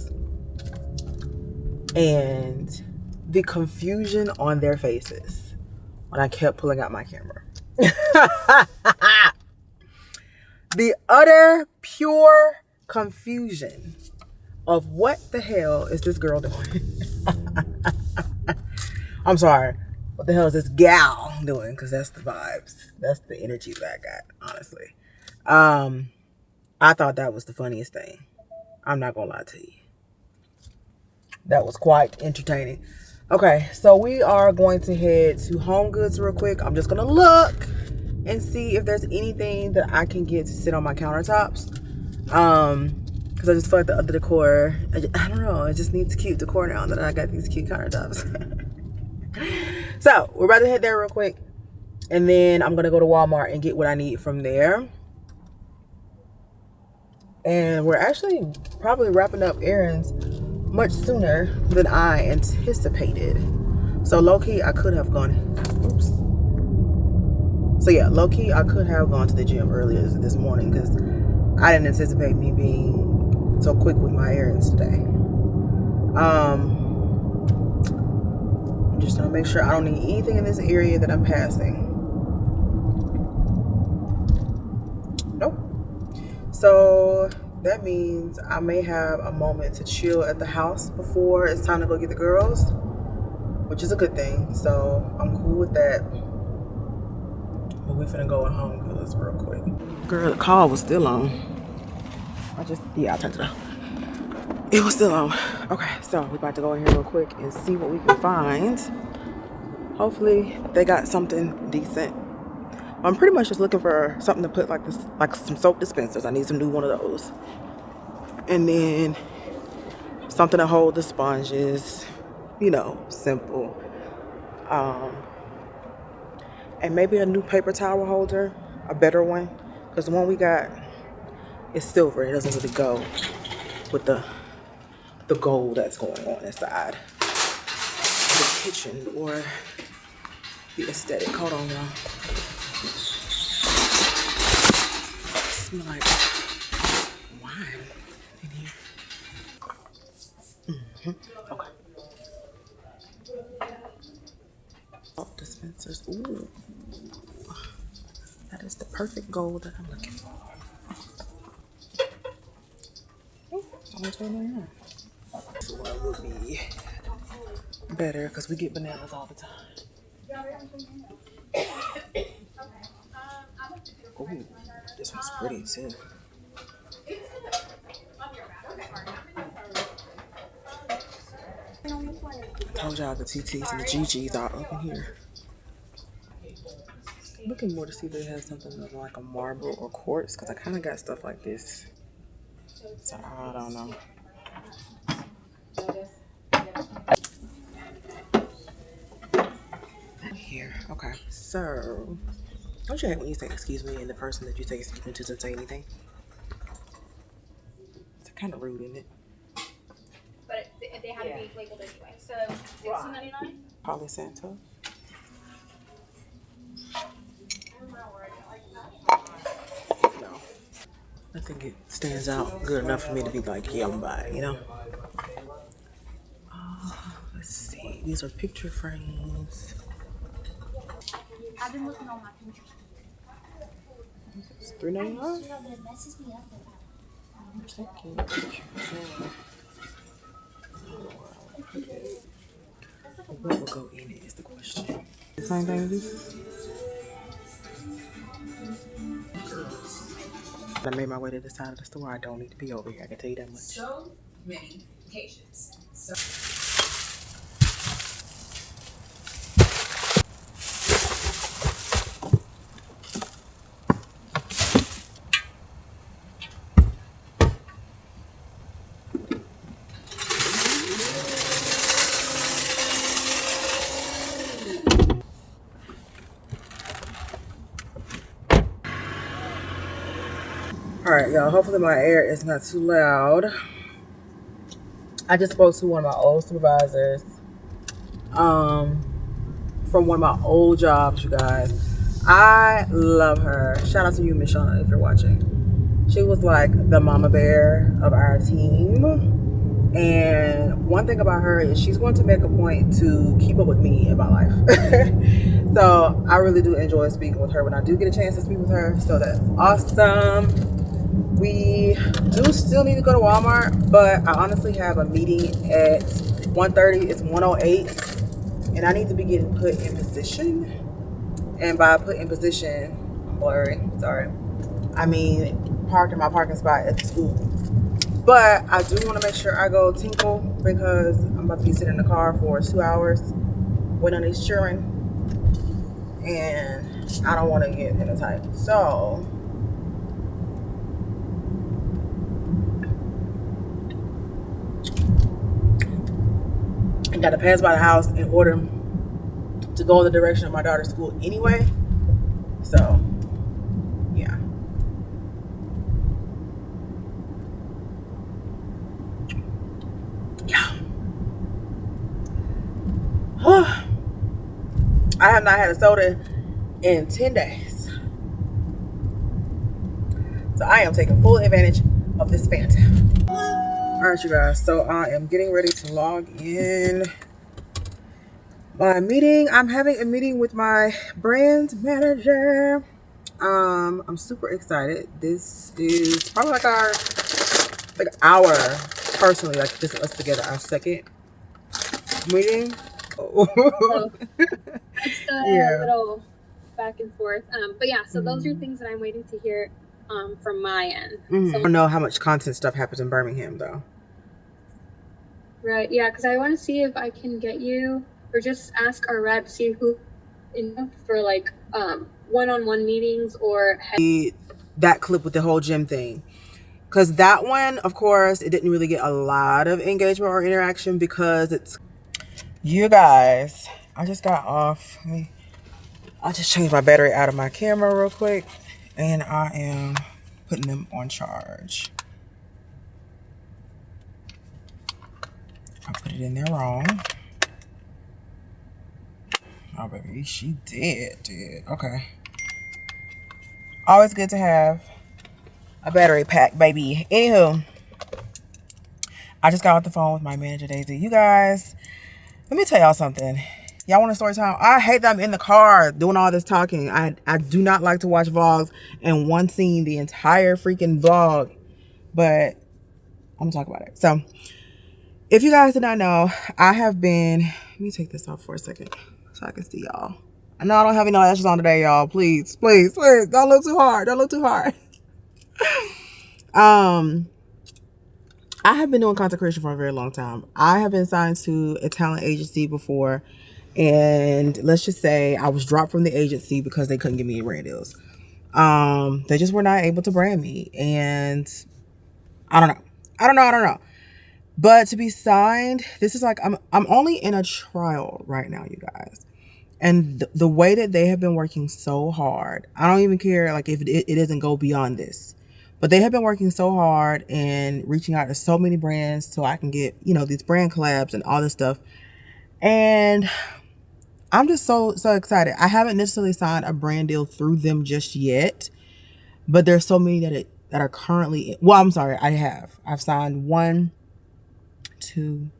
and the confusion on their faces when I kept pulling out my camera. The utter pure confusion of what the hell is this girl doing? I'm sorry. What the hell is this gal doing? Because that's the vibes. That's the energy that I got, honestly. Um, I thought that was the funniest thing. I'm not gonna lie to you. That was quite entertaining. Okay, so we are going to head to HomeGoods real quick. I'm just gonna look and see if there's anything that I can get to sit on my countertops. Because I just feel like the other decor, I don't know, it just needs cute decor now that I got these cute countertops. So we're about to head there real quick, and then I'm gonna go to Walmart and get what I need from there. And we're actually probably wrapping up errands much sooner than I anticipated. So low-key, I could have gone, oops. So yeah, low-key, I could have gone to the gym earlier this morning because I didn't anticipate me being so quick with my errands today. I'm just gonna make sure I don't need anything in this area that I'm passing. Nope. So that means I may have a moment to chill at the house before it's time to go get the girls, which is a good thing. So I'm cool with that. But we finna go at HomeGoods real quick. Girl, the call was still on. I turned it off. It was still on. Okay, so we're about to go in here real quick and see what we can find. Hopefully they got something decent. I'm pretty much just looking for something to put like this, like some soap dispensers. I need some new one of those. And then something to hold the sponges, you know, simple. And maybe a new paper towel holder, a better one, because the one we got is silver. It doesn't really go with the gold that's going on inside the kitchen or the aesthetic. Hold on, y'all. Smell like wine in here. Okay. Salt dispensers. Ooh. That is the perfect gold that I'm looking for. Oh, I'm gonna turn it on. This one would be better because we get bananas all the time. Ooh, this one's pretty too. I told y'all the TTs and the GGs are up in here. Looking more to see if they have something like a marble or quartz because I kind of got stuff like this. So I don't know. Here, okay. So, don't you hate when you say excuse me and the person that you say excuse me to doesn't say anything? It's kind of rude, isn't it? But they had to be labeled anyway. So $16.99. Probably Santa. No. I think it stands out good enough for me to be like, yeah, I'm gonna buy it, you know? Let's see. These are picture frames. I've been looking on my Pinterest. It's $3.99. It messes me up. What will go in it is the question. The same thing as this? I made my way to the side of the store. I don't need to be over here. I can tell you that much. So many occasions. All right, y'all. Hopefully my air is not too loud. I just spoke to one of my old supervisors from one of my old jobs, you guys. I love her. Shout out to you, Miss Shauna, if you're watching. She was like the mama bear of our team. And one thing about her is she's going to make a point to keep up with me in my life. So I really do enjoy speaking with her when I do get a chance to speak with her. So that's awesome. We do still need to go to Walmart, but I honestly have a meeting at 1:30. It's 1:08, and I need to be getting put in position. And by put in position, blurry, sorry. I mean, parked in my parking spot at the school. But I do want to make sure I go tinkle because I'm about to be sitting in the car for 2 hours waiting on these children, and I don't want to get in a tight. So I got to pass by the house in order to go in the direction of my daughter's school anyway. So yeah. Yeah. I have not had a soda in 10 days. So I am taking full advantage of this Fanta. All right, you guys. So I am getting ready to log in my meeting. I'm having a meeting with my brand manager. I'm super excited. This is probably like our personally, like just us together, our second meeting. So that's the Yeah. little back and forth. But yeah, so those are things that I'm waiting to hear from my end. I don't know how much content stuff happens in Birmingham though. Right. Yeah, because I want to see if I can get you or just ask our rep, see who in for like one-on-one meetings or that clip with the whole gym thing. Because that one, of course, it didn't really get a lot of engagement or interaction because it's you guys. I just got off. I just changed my battery out of my camera real quick, and I am putting them on charge. I put it in there wrong. Oh, baby, she did. Okay. Always good to have a battery pack, baby. Anywho, I just got off the phone with my manager, Daisy. You guys, let me tell y'all something. Y'all want a story time? I hate that I'm in the car doing all this talking. I do not like to watch vlogs and one scene the entire freaking vlog. But I'm gonna talk about it. So, if you guys did not know, I have been. Let me take this off for a second so I can see y'all. I know I don't have any lashes on today, y'all. Please, please, please, don't look too hard. Don't look too hard. I have been doing content creation for a very long time. I have been signed to a talent agency before, and let's just say I was dropped from the agency because they couldn't give me any brand deals. They just were not able to brand me, and I don't know. I don't know. But to be signed, this is like I'm only in a trial right now, you guys. And the way that they have been working so hard, I don't even care like if it doesn't go beyond this. But they have been working so hard and reaching out to so many brands so I can get, these brand collabs and all this stuff. And I'm just so excited. I haven't necessarily signed a brand deal through them just yet, but there's so many that are currently well, I'm sorry, I have. I've signed one, two.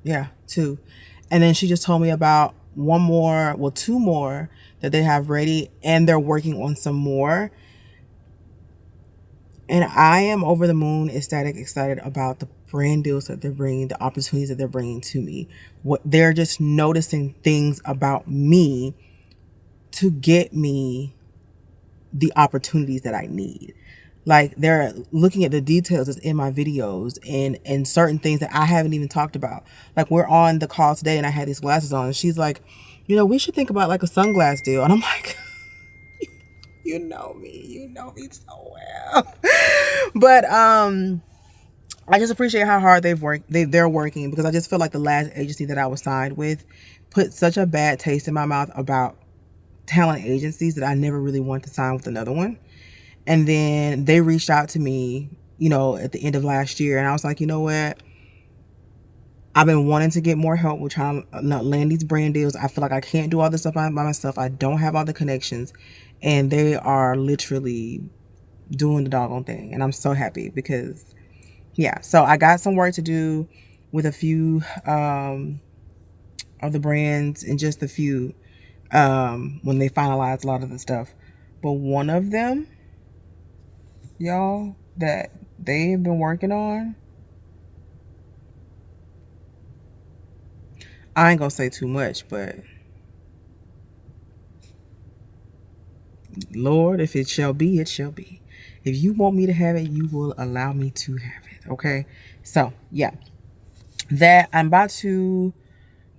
Yeah, two. And then she just told me about one more, well, two more that they have ready, and they're working on some more. And I am over the moon, ecstatic, excited about the brand deals that they're bringing, the opportunities that they're bringing to me. What they're just noticing things about me to get me the opportunities that I need. Like they're looking at the details that's in my videos and certain things that I haven't even talked about. Like we're on the call today and I had these glasses on and she's like, we should think about like a sunglass deal. And I'm like, you know me so well. But I just appreciate how hard they're working because I just feel like the last agency that I was signed with put such a bad taste in my mouth about talent agencies that I never really wanted to sign with another one. And then they reached out to me, at the end of last year. And I was like, you know what? I've been wanting to get more help with trying to land these brand deals. I feel like I can't do all this stuff by myself. I don't have all the connections. And they are literally doing the doggone thing. And I'm so happy because, yeah. So I got some work to do with a few of the brands and just a few when they finalize a lot of the stuff. But one of them, y'all, that they've been working on, I ain't gonna say too much, but Lord, if it shall be, it shall be. If you want me to have it, you will allow me to have it. Okay. So yeah, that I'm about to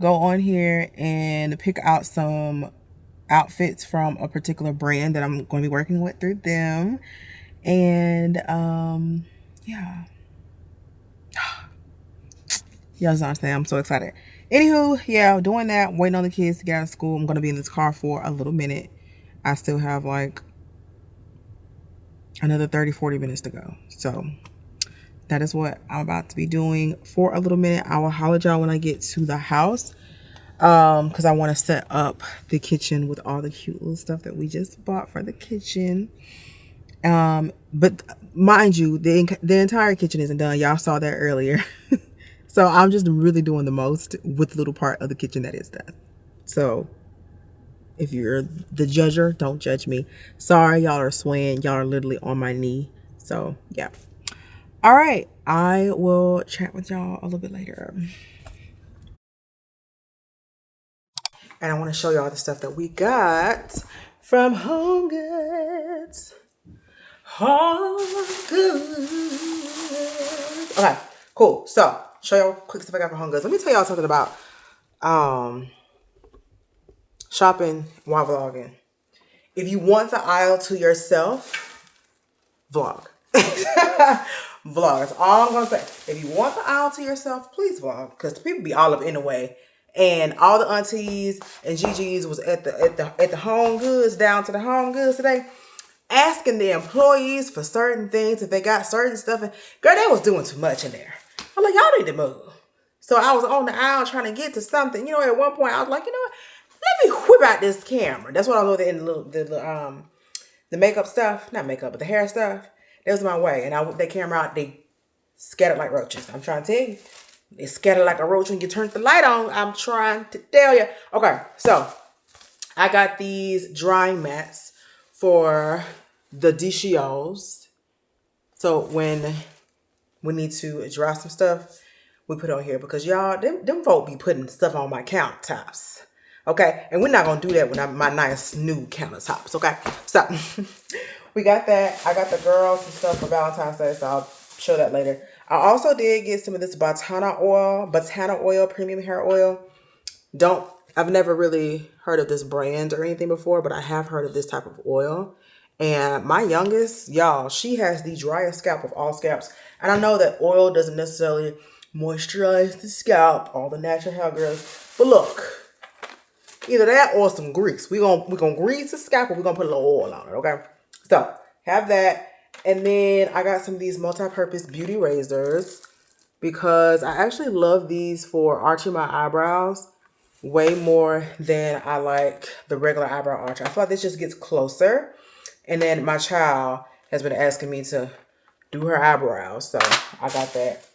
go on here and pick out some outfits from a particular brand that I'm going to be working with through them. And yeah. You guys don't understand. I'm so excited. Anywho, yeah, doing that, waiting on the kids to get out of school. I'm gonna be in this car for a little minute. I still have like another 30-40 minutes to go. So that is what I'm about to be doing for a little minute. I will holler at y'all when I get to the house. Because I want to set up the kitchen with all the cute little stuff that we just bought for the kitchen. But mind you, the entire kitchen isn't done. Y'all saw that earlier. So I'm just really doing the most with the little part of the kitchen that is done. So if you're the judger, don't judge me. Sorry, y'all are swaying. Y'all are literally on my knee. So yeah. All right. I will chat with y'all a little bit later. And I want to show y'all the stuff that we got from HomeGoods. HomeGoods. Okay, cool. So, show y'all quick stuff I got from HomeGoods. Let me tell y'all something about shopping while vlogging. If you want the aisle to yourself, vlog. Vlog. That's all I'm gonna say. If you want the aisle to yourself, please vlog. Because people be all up in the way. And all the aunties and GGs was at the HomeGoods, down to the HomeGoods today, asking the employees for certain things if they got certain stuff. And girl, they was doing too much in there. I'm like, y'all need to move. So I was on the aisle trying to get to something. You know, at one point I was like, you know what? Let me whip out this camera. That's what I was doing in the makeup stuff, not makeup, but the hair stuff. That was my way. And I whipped that camera out. They scattered like roaches. I'm trying to tell you. They scattered like a roach when you turn the light on. I'm trying to tell you. Okay, so I got these drying mats for the DCOs. So when we need to dry some stuff, we put it on here because y'all, them folk be putting stuff on my countertops. Okay, and we're not gonna do that with my nice new countertops. Okay, so we got that. I got the girls some stuff for Valentine's Day, so I'll show that later. I also did get some of this Botana oil, premium hair oil. I've never really heard of this brand or anything before, but I have heard of this type of oil. And my youngest, y'all, she has the driest scalp of all scalps. And I know that oil doesn't necessarily moisturize the scalp, all the natural hair girls. But look, either that or some grease. We're gonna grease the scalp or we're gonna put a little oil on it, okay? So have that. And then I got some of these multi-purpose beauty razors because I actually love these for arching my eyebrows way more than I like the regular eyebrow archer. I feel like this just gets closer. And then my child has been asking me to do her eyebrows, so I got that.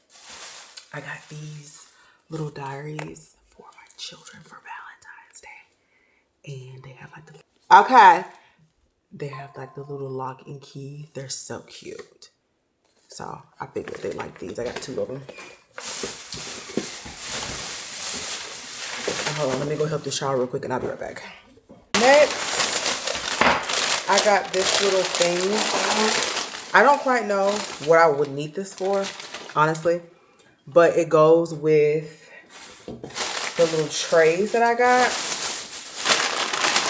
I got these little diaries for my children for Valentine's Day. And they have like they have like the little lock and key. They're so cute. So I figured they like these. I got 2 of them. Hold on, let me go help the shower real quick and I'll be right back. Next, I got this little thing. I don't quite know what I would need this for, honestly. But it goes with the little trays that I got.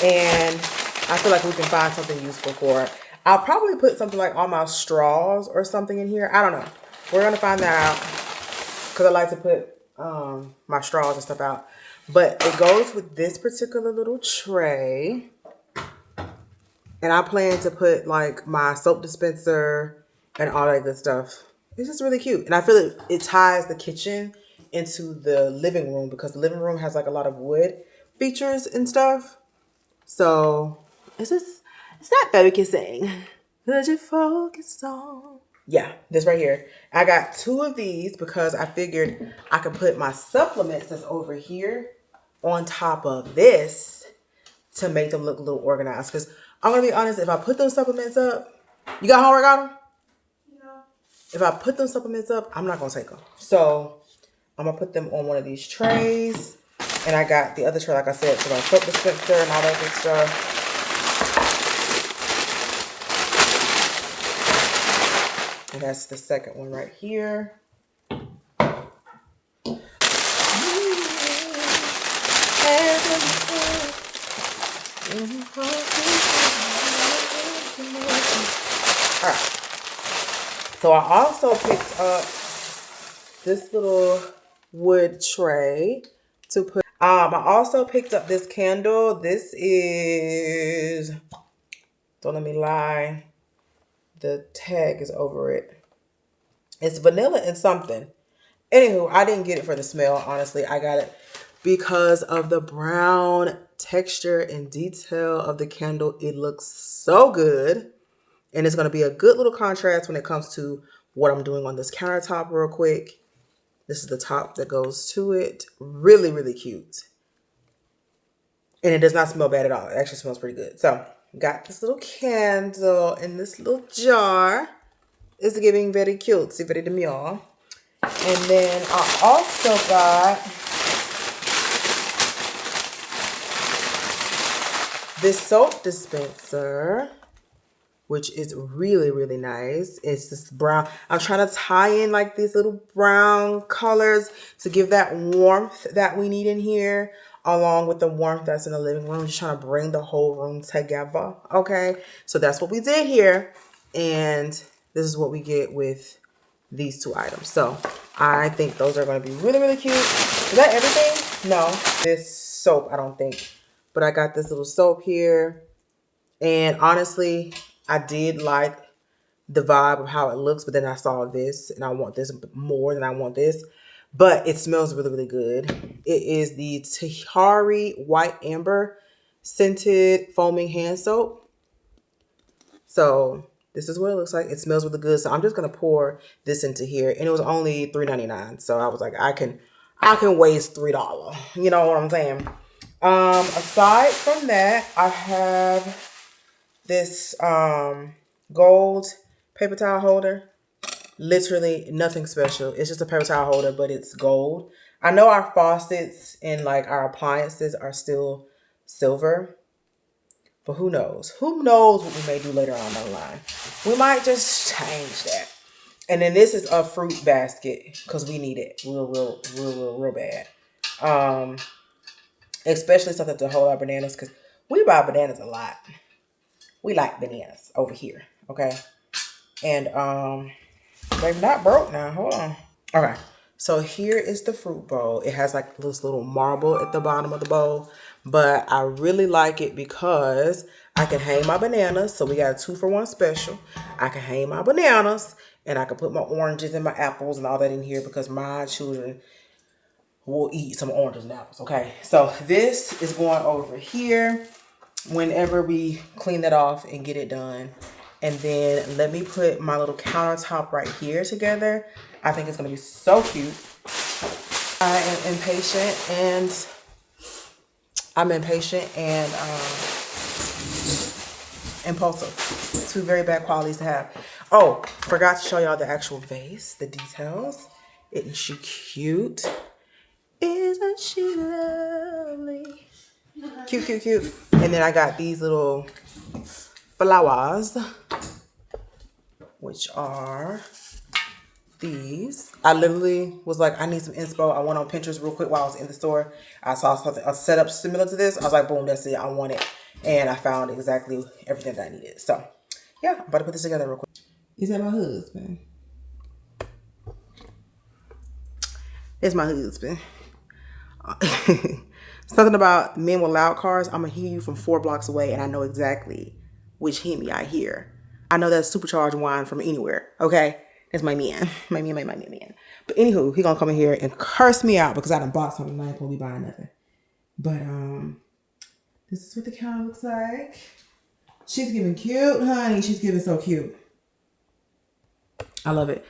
And I feel like we can find something useful for it. I'll probably put something like on my straws or something in here. I don't know. We're going to find that out. Because I like to put my straws and stuff out. But it goes with this particular little tray. And I plan to put like my soap dispenser and all that good stuff. It's just really cute. And I feel it ties the kitchen into the living room because the living room has like a lot of wood features and stuff. So it's not focusing. Could you focus on? Yeah, this right here. I got 2 of these because I figured I could put my supplements that's over here on top of this to make them look a little organized. Because I'm going to be honest, if I put those supplements up, you got homework on them? No. If I put those supplements up, I'm not going to take them. So I'm going to put them on one of these trays. And I got the other tray, like I said, for my soap dispenser and all that good stuff. And that's the second one right here. All right. So I also picked up this little wood tray to put. I also picked up this candle. This is, don't let me lie, the tag is over it. It's vanilla and something. Anywho, I didn't get it for the smell, honestly. I got it because of the brown texture and detail of the candle. It looks so good. And it's going to be a good little contrast when it comes to what I'm doing on this countertop real quick. This is the top that goes to it. Really, really cute. And it does not smell bad at all. It actually smells pretty good. So, got this little candle in this little jar. It's giving very cute. See, very demure. And then I also got this soap dispenser, which is really, really nice. It's this brown. I'm trying to tie in like these little brown colors to give that warmth that we need in here, along with the warmth that's in the living room. Just trying to bring the whole room together. Okay, so that's what we did here. And this is what we get with these two items. So I think those are going to be really, really cute. Is that everything? No. This soap, I don't think. But I got this little soap here. And honestly, I did like the vibe of how it looks, but then I saw this and I want this more than I want this. But it smells really, really good. It is the Tahari White Amber Scented Foaming Hand Soap. So this is what it looks like. It smells really good. So I'm just gonna pour this into here. And it was only $3.99. So I was like, I can waste $3. You know what I'm saying? Aside from that, I have this gold paper towel holder. Literally nothing special. It's just a paper towel holder, but it's gold. I know our faucets and like our appliances are still silver, but who knows? Who knows what we may do later on down the line? We might just change that. And then this is a fruit basket because we need it real bad. Especially something to hold our bananas because we buy bananas a lot. We like bananas over here, okay? And they're not broke now. Hold on. Okay. So here is the fruit bowl. It has like this little marble at the bottom of the bowl, but I really like it because I can hang my bananas. So we got a 2-for-1 special. I can hang my bananas and I can put my oranges and my apples and all that in here because my children will eat some oranges and apples. Okay. So this is going over here whenever we clean that off and get it done. And then let me put my little countertop right here together. I think it's going to be so cute. I am impatient and impulsive. Two very bad qualities to have. Oh, forgot to show y'all the actual vase, the details. Isn't she cute? Isn't she lovely? Cute. And then I got these little flowers, which are these. I literally was like, I need some inspo. I went on Pinterest real quick while I was in the store. I saw something, a setup similar to this. I was like, boom, that's it. I want it. And I found exactly everything that I needed. So, yeah, I'm about to put this together real quick. Is that my husband? It's my husband. Something about men with loud cars. I'm going to hear you from 4 blocks away, and I know exactly which Hemi I hear. I know that's supercharged wine from anywhere, okay? That's my man. My man. But anywho, he gonna come in here and curse me out because I done bought something and I ain't gonna be buying nothing. But this is what the counter looks like. She's giving cute, honey. She's giving so cute. I love it.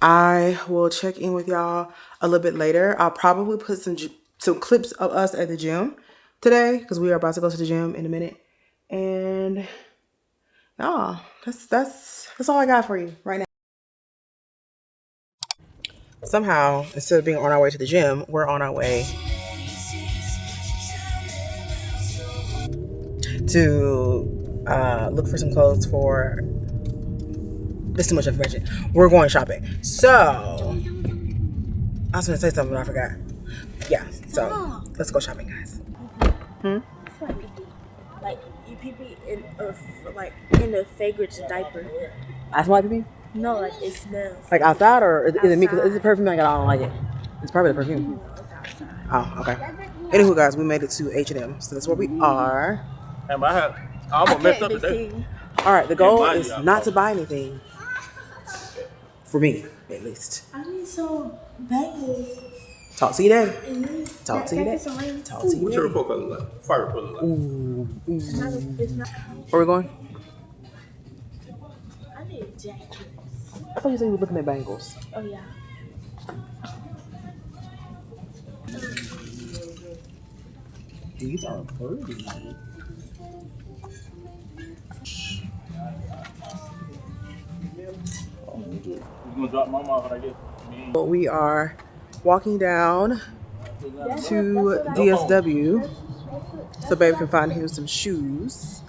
I will check in with y'all a little bit later. I'll probably put some clips of us at the gym today because we are about to go to the gym in a minute. And y'all, that's all I got for you right now. Somehow, instead of being on our way to the gym, we're on our way to look for some clothes for It's too much information. We're going shopping. So, I was gonna say something, but I forgot. Yeah, so let's go shopping, guys. Hmm? Like you pee pee in like in a fragrance diaper. That's why pee. No, like it smells. Like outside, or is it me? Because it's a Outside. perfume. Like I don't like it. It's probably the perfume. No, it's outside. Oh, okay. Anywho, guys, we made it to H&M, so that's where we are. And I almost messed up today. All right, the goal is not to buy anything. For me, at least. I need some bangles. Talk to you then. And Talk to you then. Talk to you What's your then. report color like? Fire report like? Ooh, ooh. it's not. Where we going? I need a jacket. I thought you said you were looking at bangles. Oh yeah. These are pretty. You gonna drop mama off when I get me? But we are walking down to DSW so baby can find him some shoes.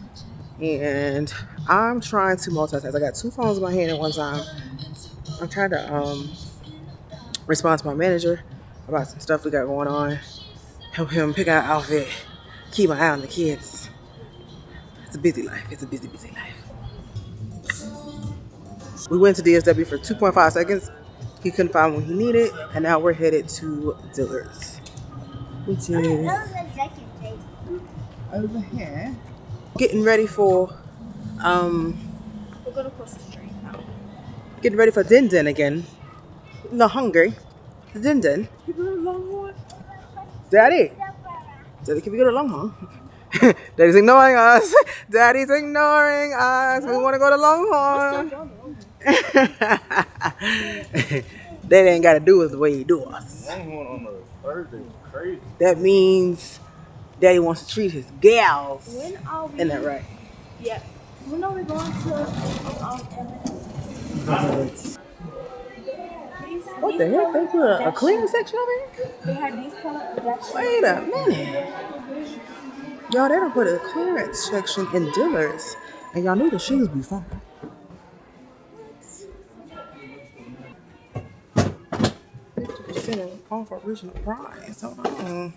And I'm trying to multitask. I got two phones in my hand at one time. I'm trying to respond to my manager about some stuff we got going on. Help him pick out an outfit. Keep my eye on the kids. It's a busy life. It's a busy, busy life. We went to DSW for 2.5 seconds. He couldn't find what he needed, and now we're headed to Dillard's, which is over here. Getting ready for We're gonna cross the street now. getting ready for Din Din again. A little hungry. Din Din. You got a long one? Daddy. Daddy, can we go to Longhorn? Daddy's ignoring us. Daddy's ignoring us. We want to go to Longhorn. Daddy ain't got to do us the way he do us. Longhorn on a Thursday is crazy. That means Daddy wants to treat his gals. When are we? Isn't that right? Yeah. When are we going to Evans? What the heck? They put a cleaning section over here? They had these products. Wait a minute. Y'all, they don't put a clearance section in Dillard's. And y'all knew the shoes be fine. 50% off original price. Hold on.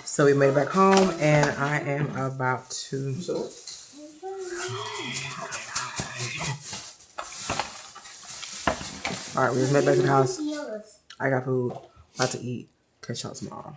So we made it back home, and I am about to. All right, we just made it back to the house. I got food, about to eat. Catch y'all tomorrow.